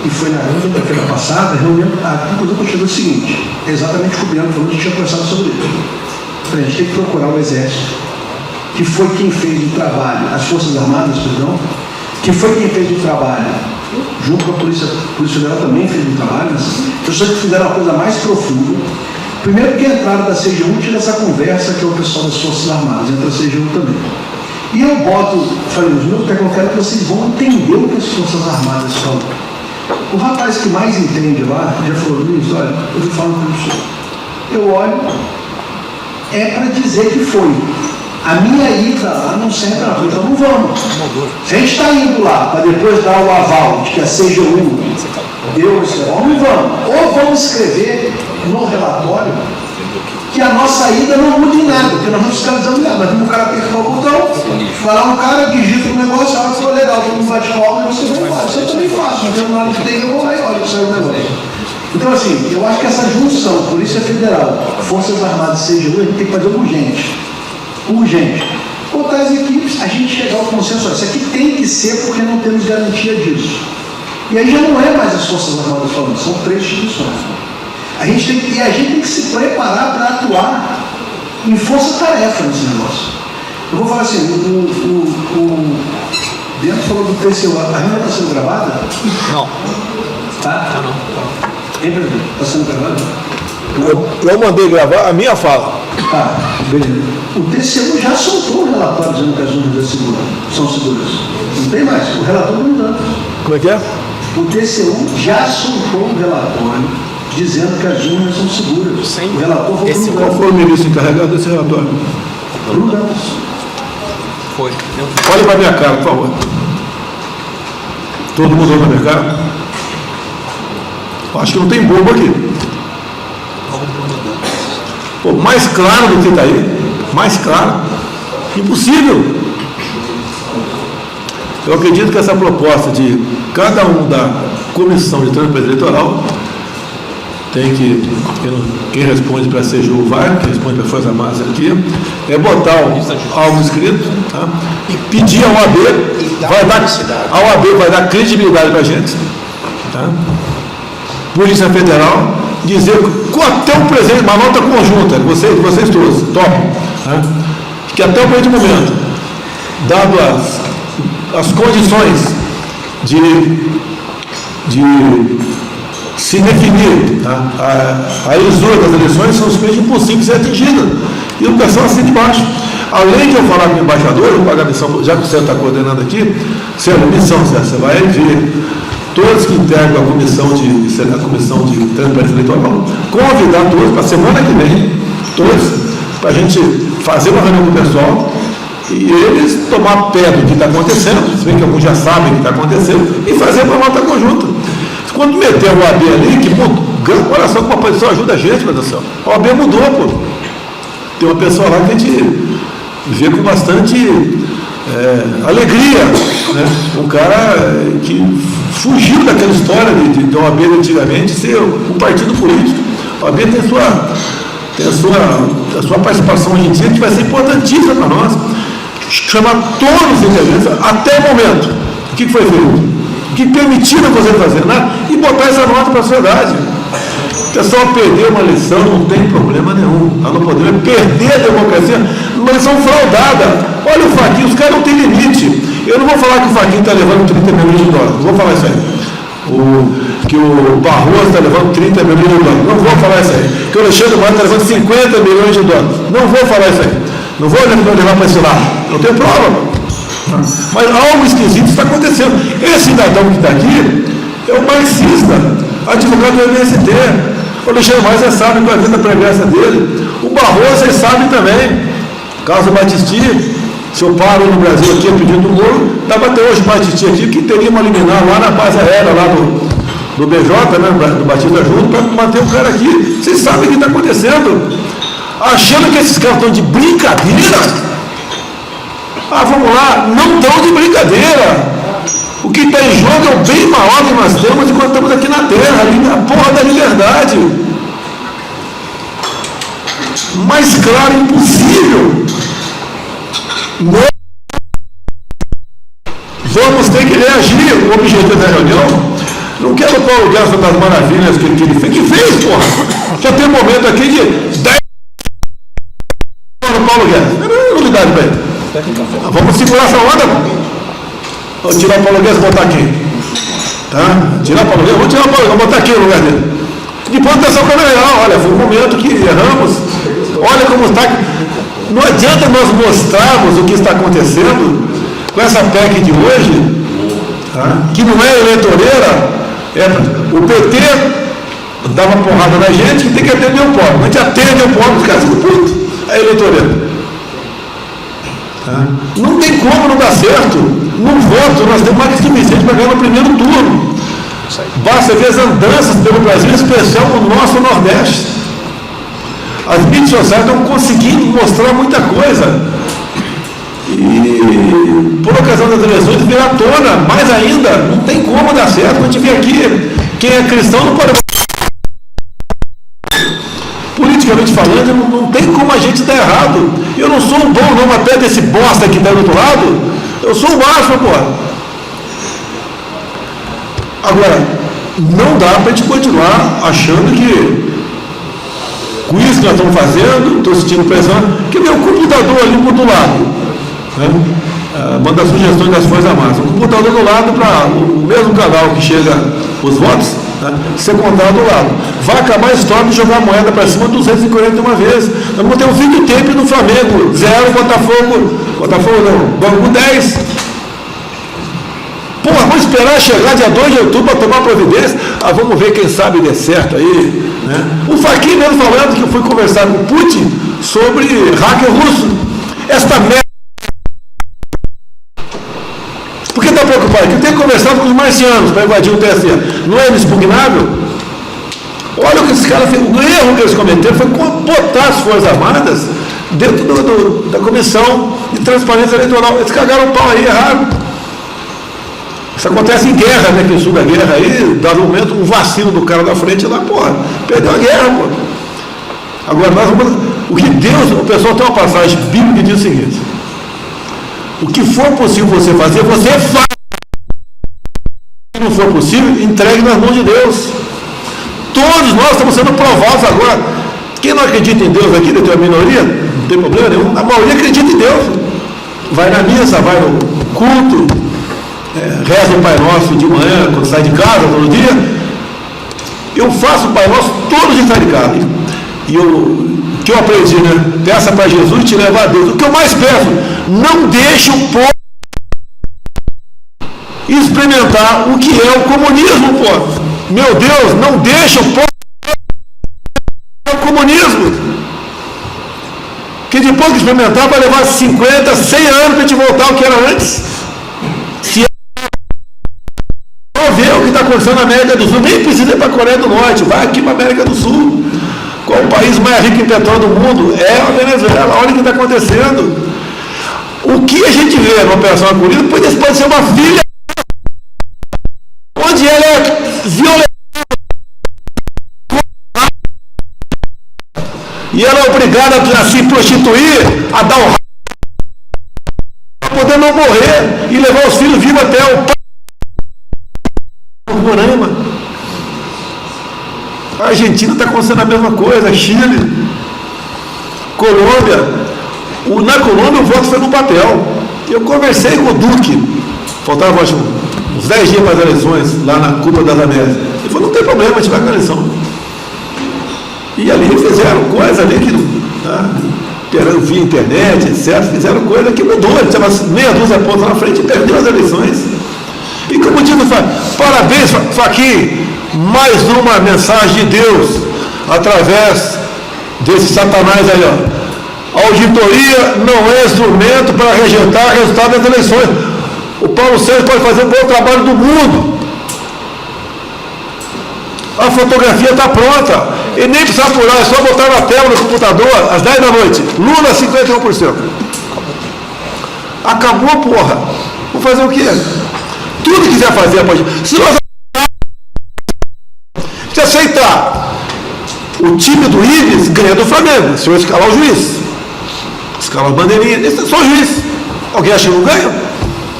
e foi na quinta-feira passada, a conclusão que eu cheguei é o seguinte, exatamente o que o Bianco falou, a gente tinha conversado sobre isso. A gente tem que procurar o Exército, que foi quem fez o trabalho, as Forças Armadas, perdão, que foi quem fez o trabalho, junto com a Polícia Federal também fez o trabalho, mas pessoas que fizeram uma coisa mais profunda. Primeiro que entraram da CGU, tira essa conversa que é o pessoal das Forças Armadas, entra a CGU também. E eu falei, os meus técnicos, eu quero que vocês vão entender o que as Forças Armadas falam. O rapaz que mais entende lá, já falou, Luiz, olha, eu vou falar com o senhor. Eu olho, é para dizer que foi. A minha ida lá não serve para nada, então não vamos. Se a gente está indo lá para depois dar o aval de que a CGU deu esse aval, não vamos. Ou vamos escrever no relatório que a nossa ida não muda em nada, porque nós não fiscalizamos nada. Nós vimos o cara apertar o botão, vai lá um cara, digita o negócio, olha, ficou legal, todo mundo bate palma e você vai embora. Isso eu também faço, não tem nada que tem, eu vou lá e olha que saiu o negócio. Então, assim, eu acho que essa junção, Polícia Federal, Forças Armadas e CGU, a gente tem que fazer urgente. Urgente. Botar as equipes, a gente chegar ao consenso, isso aqui tem que ser porque não temos garantia disso. E aí já não é mais as Forças Armadas falando, são 3 instituições. A gente tem que se preparar para atuar em força-tarefa nesse negócio. Eu vou falar assim, o Bento falou do TCU, a reunião está sendo gravada? Não. Tá? Não. Está sendo gravada? Eu mandei gravar a minha fala. Tá, beleza. O TCU já soltou o relatório dizendo que as urnas são seguras. Não tem mais, o relatório não dá. Como é que é? O TCU já soltou o relatório dizendo que as urnas são seguras. Sim. O relator foi Qual foi o ministro encarregado desse relatório? Bruno. Foi. Olha para a minha cara, por favor. Todo mundo olha para a minha cara? Acho que não tem bobo aqui. Pô, mais claro do que está aí. Mais claro. Impossível. Eu acredito que essa proposta de cada um da comissão de transparência eleitoral tem que, quem responde para a CGU vai, quem responde para a Força Armadas aqui, é botar algo escrito, tá? E pedir ao OAB, a OAB vai dar credibilidade para a gente, tá? Polícia Federal, dizer até o presente, uma nota conjunta, vocês todos topam, tá? Que até o presente momento, dado as condições de de se definir. A lisura das eleições são simplesmente impossíveis de ser atingidas. E o pessoal assim de baixo. Além de eu falar com o embaixador, eu vou pagar a missão, já que você está coordenando aqui, Sérgio, missão, você vai ver todos que integram a comissão de transparência eleitoral, convidar todos para a semana que vem, todos, para a gente fazer uma reunião com o pessoal e eles tomar pé do que está acontecendo, se bem que alguns já sabem o que está acontecendo, e fazer uma nota conjunta. Quando meter o OAB ali, que olha só como a pessoa ajuda a gente, meu Deus do céu. A OAB mudou, pô. Tem uma pessoa lá que a gente vê com bastante alegria, né? Um cara que fugiu daquela história de OAB antigamente ser um partido político. A OAB tem a sua participação hoje em dia, que vai ser importantíssima para nós. Chamar todos os integrantes, até o momento. O que foi feito? O que permitiram você fazer nada? E botar essa nota para a sociedade. O pessoal perder uma eleição não tem problema nenhum. Nós não podemos perder a democracia numa eleição fraudada. Olha o Fachin, os caras não têm limite. Eu não vou falar que o Fachin está levando 30 milhões de dólares. Não vou falar isso aí. Que o Barroso está levando 30 milhões de dólares. Não vou falar isso aí. Que o Alexandre Moraes está levando 50 milhões de dólares. Não vou falar isso aí. Não vou levar para esse lado. Não tem prova. Mas algo esquisito está acontecendo. Esse cidadão que está aqui é um marxista, advogado do MST. O Alexandre Moraes, você sabe qual é a vida pregressa dele. O Barroso, vocês sabem também. Caso Batisti, se eu paro no Brasil aqui pedindo do Moro, dá para ter hoje o Batisti aqui, que teria uma liminar lá na base aérea, lá do BJ, né, do Batista Junto, para manter o cara aqui. Vocês sabem o que está acontecendo. Achando que esses caras estão de brincadeira. Vamos lá, não estão de brincadeira. O que está em jogo é o bem maior que nós temos enquanto estamos aqui na Terra, a porra da liberdade. Mais claro, impossível. Vamos ter que reagir. O objetivo da reunião, não quero o Paulo Guedes das maravilhas que ele fez. Que fez, porra? Já tem um momento aqui de 10 no Paulo Guedes. Não é novidade para ele. Vamos segurar essa onda. Vou tirar o Paulo Guedes e botar aqui. Tá? Tirar o Paulo Guedes, vou tirar o Paulo Guedes, vou botar aqui no lugar dele. Depois atenção para melhorar. Olha, foi um momento que erramos. Olha como está. Não adianta nós mostrarmos o que está acontecendo com essa PEC de hoje, tá? Que não é eleitoreira. O PT dava porrada na gente, que tem que atender o povo. A gente atende o povo, os caras ficam putos. É eleitoreira. Tá? Não tem como não dar certo. No voto, nós temos mais que suficiente para ganhar no primeiro turno. Basta ver as andanças pelo Brasil, em especial no nosso Nordeste. As mídias sociais estão conseguindo mostrar muita coisa. E, por ocasião das eleições, vir à tona, mais ainda, não tem como dar certo. A gente vê aqui, quem é cristão não pode. Politicamente falando, não tem como a gente dar errado. Eu não sou um bom nome até desse bosta que está do outro lado. Eu sou o máximo, pô. Agora, não dá para a gente continuar achando que com isso que nós estamos fazendo, estou sentindo pressão, que meu computador ali por do lado, né? Manda sugestões das Forças Armadas. O computador do lado para o mesmo canal que chega os votos, né, ser contado do lado. Vai acabar a história de jogar a moeda para cima 241 vezes. Nós vamos ter um fim do tempo no Flamengo, 0, Botafogo não, Bangu 10. Porra, vamos esperar chegar dia 2 de outubro para tomar providência. Vamos ver, quem sabe dê certo aí. Né? O Fachin mesmo falando que eu fui conversar com o Putin sobre hacker russo. Esta merda. Por que está preocupado? Porque tem que conversar com os marcianos para invadir o TSE. Não é inexpugnável? Olha o que esses caras fizeram. O erro que eles cometeram foi botar as Forças Armadas dentro da Comissão de Transparência Eleitoral. Eles cagaram o pau aí, erraram. Isso acontece em guerra, né? Que o sul da guerra aí, dá um momento, um vacilo do cara da frente lá, porra, perdeu a guerra, porra. Agora, nós vamos. O que Deus, o pessoal tem uma passagem bíblica que diz o seguinte: o que for possível você fazer, você faz. Se não for possível, entregue nas mãos de Deus. Todos nós estamos sendo provados agora. Quem não acredita em Deus aqui, tem uma minoria, não tem problema nenhum. A maioria acredita em Deus. Vai na missa, vai no culto. reza o Pai Nosso de manhã, quando sai de casa, todo dia. Eu faço o Pai Nosso todos os dias sai de casa. E o que eu aprendi, né? Peça para Jesus te levar a Deus. O que eu mais peço, não deixe o povo experimentar o que é o comunismo, pô. Meu Deus, não deixa o povo o comunismo. Que depois que experimentar vai levar 50, 100 anos para a gente voltar ao que era antes. Se ver o que está acontecendo na América do Sul, nem precisa ir para a Coreia do Norte, vai aqui para a América do Sul. Qual o país mais rico em petróleo do mundo? É a Venezuela. Olha o que está acontecendo. O que a gente vê na Operação Arco-Íris pode ser uma filha onde ela é violenta e ela é obrigada a se prostituir, a dar o para poder não morrer e levar os filhos vivos até o Roraima. A Argentina está acontecendo a mesma coisa, Chile, Colômbia. Na Colômbia o voto foi no papel. Eu conversei com o Duque, faltava uns 10 dias para as eleições, lá na Cúpula das Américas. Ele falou, não tem problema, a gente vai com a eleição. E ali fizeram coisa ali que via internet, etc. Fizeram coisa que mudou, ele tinha meia dúzia de pontos na frente e perdeu as eleições. E como diz o parabéns, Fachin, mais uma mensagem de Deus através desse Satanás aí, ó. A auditoria não é instrumento para rejeitar o resultado das eleições. O Paulo Sérgio pode fazer um bom trabalho do mundo. A fotografia está pronta. E nem precisa apurar, é só botar na tela no computador às 10 da noite. Lula 51%. Acabou, porra. Vou fazer o quê? Tudo que quiser fazer, pode. Se aceitar o time do Ibis, ganha do Flamengo. Se eu escalar o juiz, escalar as bandeirinhas, esse é só o juiz. Alguém acha que não ganha?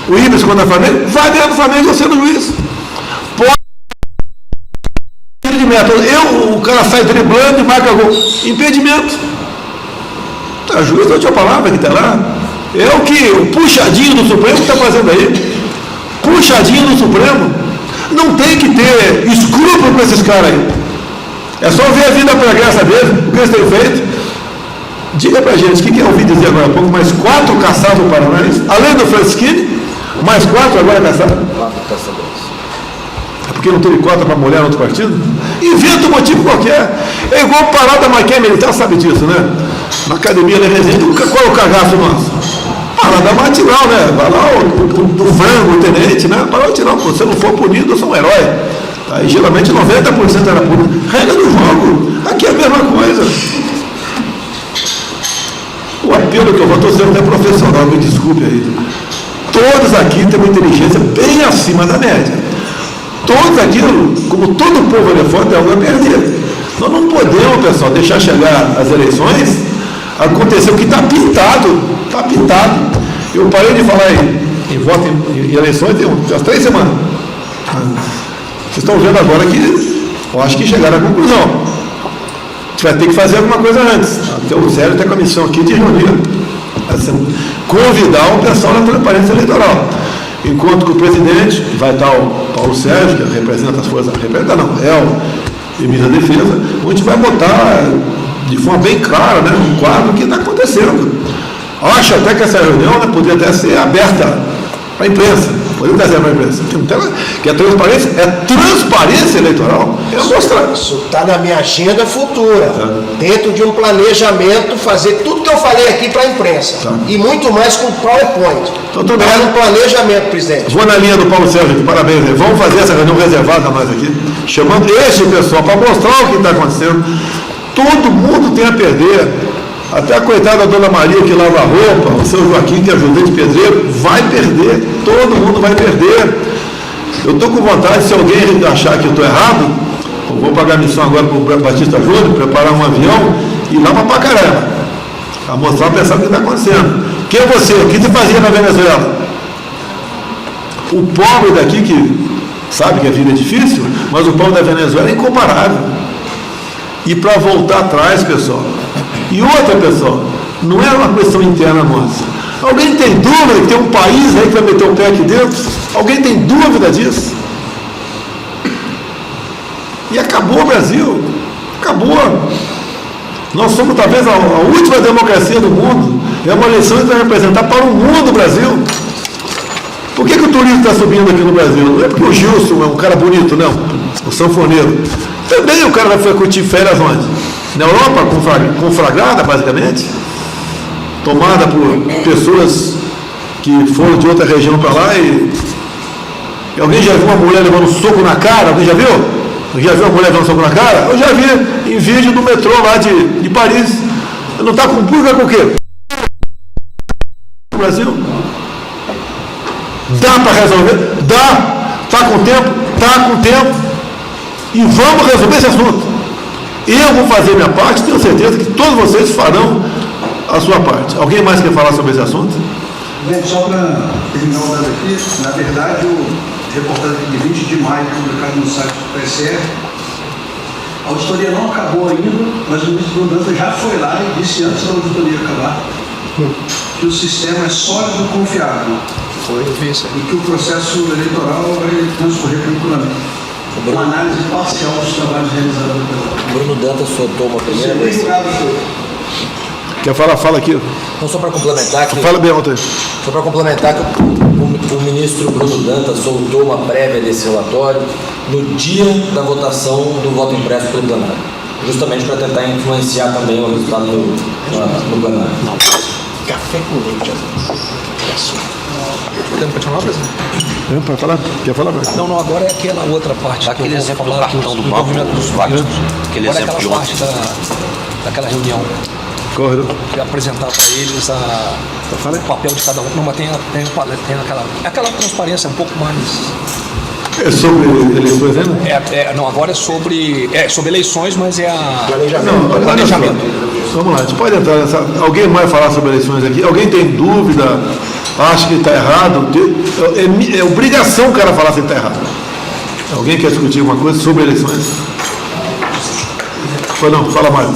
O Ibis contra o Flamengo, vai ganhar do Flamengo você no juiz. Pode. Impedimento. O cara sai driblando e marca gol. Impedimento. A juiz não tinha palavra que está lá. É o puxadinho do Supremo que está fazendo aí. Puxadinho do Supremo. Não tem que ter escrúpulo para esses caras aí. É só ver a vida pregressa deles, o que eles têm feito. Diga pra gente, o que eu ouvi dizer agora há pouco? Mais 4 caçados no Paraná, além do Francisquini, mais 4 agora caçados. 4 caçadores. É porque não teve cota para mulher no outro partido? Inventa um motivo qualquer. É igual parada, mas quem é militar sabe disso, né? Na academia da Resende, qual é o cagaço nosso? Parada matinal, né? Vai lá o frango, o tenente, né? Parada matinal, se você não for punido, eu sou um herói. Aí geralmente 90% era punido. Regra do jogo. Aqui é a mesma coisa. O apelo que eu vou, estou sendo até profissional, me desculpe aí. Todos aqui têm uma inteligência bem acima da média. Todos aqui, como todo povo elefante, é algo a perder. Nós não podemos, pessoal, deixar chegar as eleições, acontecer o que está pintado. Está pintado. Eu parei de falar em voto em eleições tem umas 3 semanas. Vocês estão vendo agora que eu acho que chegaram à conclusão. A gente vai ter que fazer alguma coisa antes. Até o Zé tem a comissão aqui de reunir, convidar o pessoal na transparência eleitoral. Enquanto que o presidente, vai estar o Paulo Sérgio, que representa as forças, representa não, é o ministro da Defesa, a gente vai botar de forma bem clara, né, um quadro que está acontecendo. Acho até que essa reunião, né, poderia até ser aberta para a imprensa. Poderia até ser para a imprensa. Que é transparência eleitoral. É mostrar. Isso está na minha agenda futura. Dentro de um planejamento, fazer tudo que eu falei aqui para a imprensa. E muito mais com PowerPoint. Então, tudo bem. No planejamento, presidente. Vou na linha do Paulo Sérgio aqui, parabéns. Vamos fazer essa reunião reservada a nós aqui, chamando esse pessoal para mostrar o que está acontecendo. Todo mundo tem a perder. Até a coitada da Dona Maria que lava a roupa, o seu Joaquim que é ajudante de pedreiro, vai perder. Todo mundo vai perder. Eu estou com vontade, se alguém achar que eu estou errado, eu vou pagar a missão agora para o Batista Júnior, preparar um avião e ir lá para Pacaré, para mostrar para o pessoal o que está acontecendo. Quem é você? O que você fazia na Venezuela? O pobre daqui, que sabe que a vida é difícil, mas o pobre da Venezuela é incomparável. E para voltar atrás, pessoal, e outra, pessoal, não é uma questão interna nossa. Alguém tem dúvida que tem um país aí que vai meter o pé aqui dentro? Alguém tem dúvida disso? E acabou o Brasil. Acabou. Nós somos talvez a última democracia do mundo. É uma eleição que vai representar para o mundo o Brasil. Por que o turismo está subindo aqui no Brasil? Não é porque o Gilson é um cara bonito, não. O sanfoneiro. Também o cara vai curtir férias onde? Na Europa, conflagrada, basicamente. Tomada por pessoas que foram de outra região para lá e alguém já viu uma mulher levando um soco na cara? Alguém já viu? Já viu uma mulher levando um soco na cara? Eu já vi em vídeo do metrô lá de Paris. Não está com público, com o quê? No Brasil? Dá para resolver? Dá. Está com tempo? Está com tempo. E vamos resolver esse assunto. Eu vou fazer minha parte, tenho certeza que todos vocês farão a sua parte. Alguém mais quer falar sobre esse assunto? Bem, só para terminar o dado aqui, na verdade, o reportagem de 20 de maio, publicado no site do TSE, a auditoria não acabou ainda, mas o ministro Bruno Dantas já foi lá e disse antes da auditoria acabar que o sistema é sólido e confiável. E que o processo eleitoral vai transcorrer tranquilamente. Uma análise parcial dos trabalhos realizados pelo Bruno Dantas soltou uma primeira vez. Quer falar? Fala aqui. Então, só para complementar que... Fala bem ontem. Só para complementar que o ministro Bruno Dantas soltou uma prévia desse relatório no dia da votação do voto impresso pelo plenário, justamente para tentar influenciar também o resultado do plenário. Não, café com leite. Podemos continuar, presidente? Para falar? Quer falar? Não, agora é aquela outra parte. Aquele exemplo do cartão do banco, aquele agora é exemplo de aquela ontem. parte daquela reunião. Correto. Que apresentar para eles o papel de cada um. Não, mas tem aquela transparência um pouco mais. É sobre eleições ainda? Não, agora é sobre eleições, mas é a. Planejamento. Vamos lá, a gente pode entrar nessa. Alguém mais falar sobre eleições aqui? Alguém tem dúvida? Acha que está errado? É obrigação o cara falar se ele está errado. Alguém quer discutir alguma coisa sobre eleições? Não, fala mais.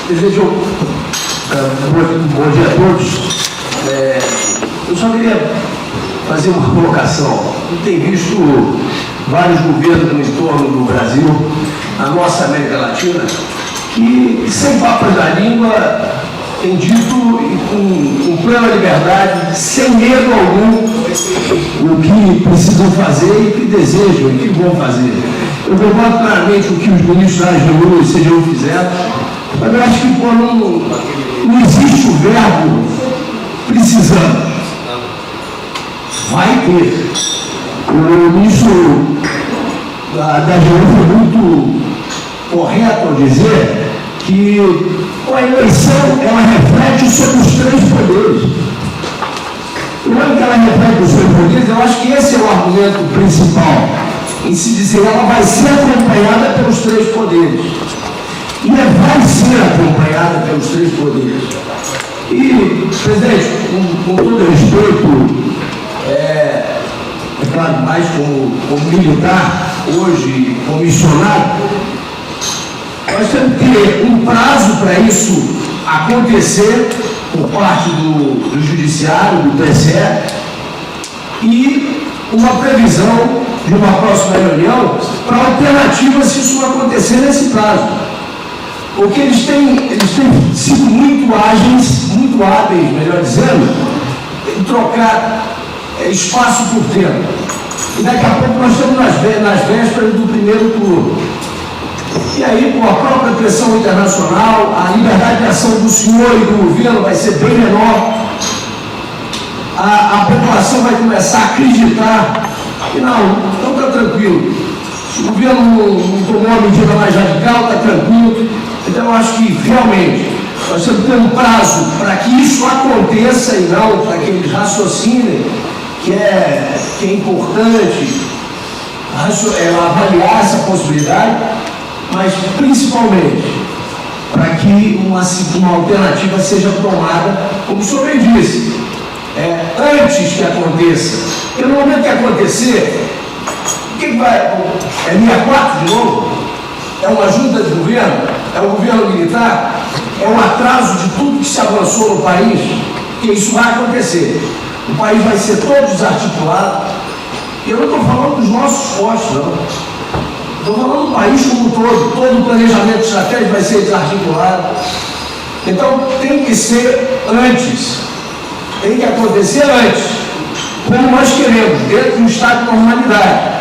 Presidente, bom dia a todos. Eu só queria fazer uma colocação. Eu tenho visto vários governos no entorno do Brasil, a nossa América Latina, que, sem papas na língua, tem dito com plena liberdade, sem medo algum, o que precisam fazer e o que desejam, o que vão fazer. Eu concordo claramente com o que os ministros da AGU e CGU fizeram, mas eu acho que não existe o verbo precisamos. Vai ter. O ministro da AGU foi muito correto ao dizer que a eleição ela reflete sobre os três poderes. Não é que ela reflete os três poderes, eu acho que esse é o argumento principal, em se dizer ela vai ser acompanhada pelos três poderes. E vai ser acompanhada pelos três poderes. E, presidente, com todo respeito, é claro, mais como militar, hoje comissionado, nós temos que ter um prazo para isso acontecer por parte do Judiciário, do TSE, e uma previsão de uma próxima reunião para alternativas se isso não acontecer nesse prazo. Porque eles têm sido muito ágeis, muito hábeis, melhor dizendo, em trocar espaço por tempo. E daqui a pouco nós estamos nas vésperas do primeiro turno. E aí, com a própria pressão internacional, a liberdade de ação do senhor e do governo vai ser bem menor. A população vai começar a acreditar que não está tranquilo. Se o governo não tomou uma medida mais radical, está tranquilo. Então, eu acho que, realmente, nós temos que ter um prazo para que isso aconteça e não para que eles raciocinem que é importante avaliar essa possibilidade, mas, principalmente, para que uma alternativa seja tomada, como o senhor bem disse, antes que aconteça. Porque no momento que acontecer, o que vai? É 64 de novo? É uma junta de governo? É um governo militar? É um atraso de tudo que se avançou no país? Que isso vai acontecer. O país vai ser todo desarticulado. E eu não estou falando dos nossos postos, não. Estou falando do país como um todo o planejamento estratégico vai ser desarticulado. Então tem que ser antes, tem que acontecer antes, como nós queremos, dentro de um estado de normalidade.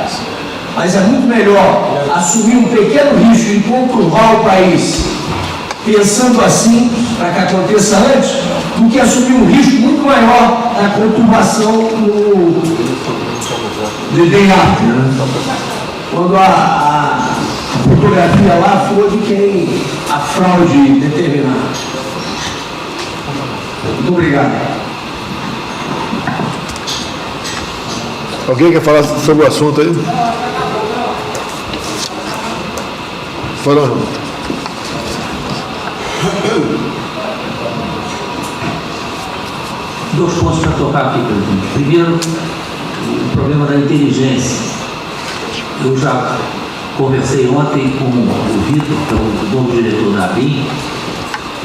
Mas é muito melhor assumir um pequeno risco e conturbar o país, pensando assim, para que aconteça antes, do que assumir um risco muito maior na conturbação no DDA. Quando a fotografia lá for de quem a fraude determinar. Muito obrigado. Alguém quer falar sobre o assunto aí? Falando. Dois pontos para tocar aqui, presidente. Primeiro, o problema da inteligência. Eu já conversei ontem com o Vitor, que é o novo diretor da ABIN.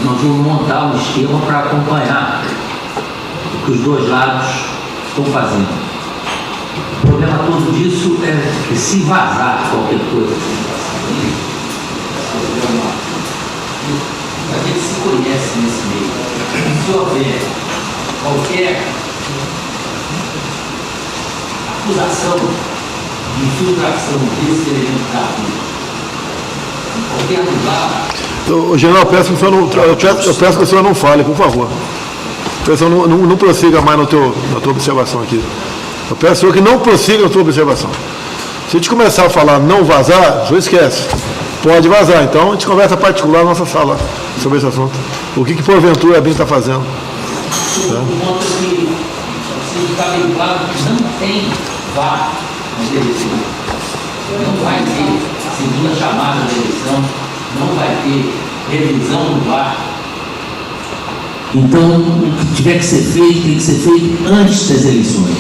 Nós vamos montar um esquema para acompanhar o que os dois lados estão fazendo. O problema todo disso é que se vazar qualquer coisa, a gente se conhece nesse meio. Se houver qualquer acusação de infiltração desse elemento da vida, em qualquer lugar. Então, general, eu peço que o senhor não fale, por favor. Eu peço que não prossiga mais na tua observação aqui. Eu peço ao senhor que não prossiga na tua observação. Se a gente começar a falar não vazar, o senhor esquece. Pode vazar. Então a gente conversa particular na nossa sala sobre esse assunto. O que porventura a BIM está fazendo? O ponto é que está bem claro que não tem VAR na eleição. Não vai ter segunda chamada da eleição, não vai ter revisão do VAR. Então, o que tiver que ser feito, tem que ser feito antes das eleições.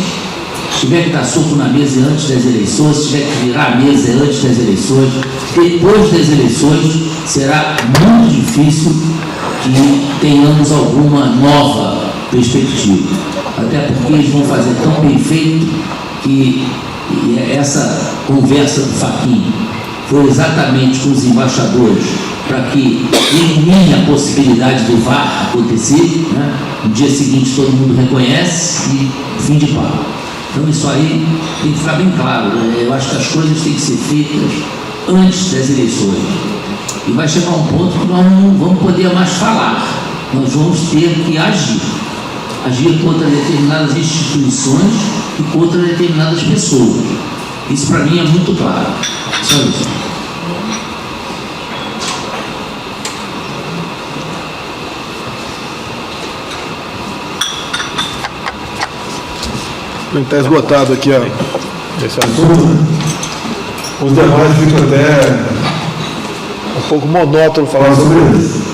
Se tiver que dar soco na mesa antes das eleições, se tiver que virar a mesa antes das eleições, depois das eleições, será muito difícil que tenhamos alguma nova perspectiva. Até porque eles vão fazer tão bem feito que essa conversa do Fachin foi exatamente com os embaixadores para que elimine a possibilidade do VAR acontecer, né? No dia seguinte todo mundo reconhece e fim de papo. Então isso aí tem que ficar bem claro, né? Eu acho que as coisas têm que ser feitas antes das eleições. E vai chegar um ponto que nós não vamos poder mais falar. Nós vamos ter que agir. Agir contra determinadas instituições e contra determinadas pessoas. Isso para mim é muito claro. Só isso. Está esgotado aqui, ó, esse assunto, né? Os demais ficam até um pouco monótono falar sobre isso.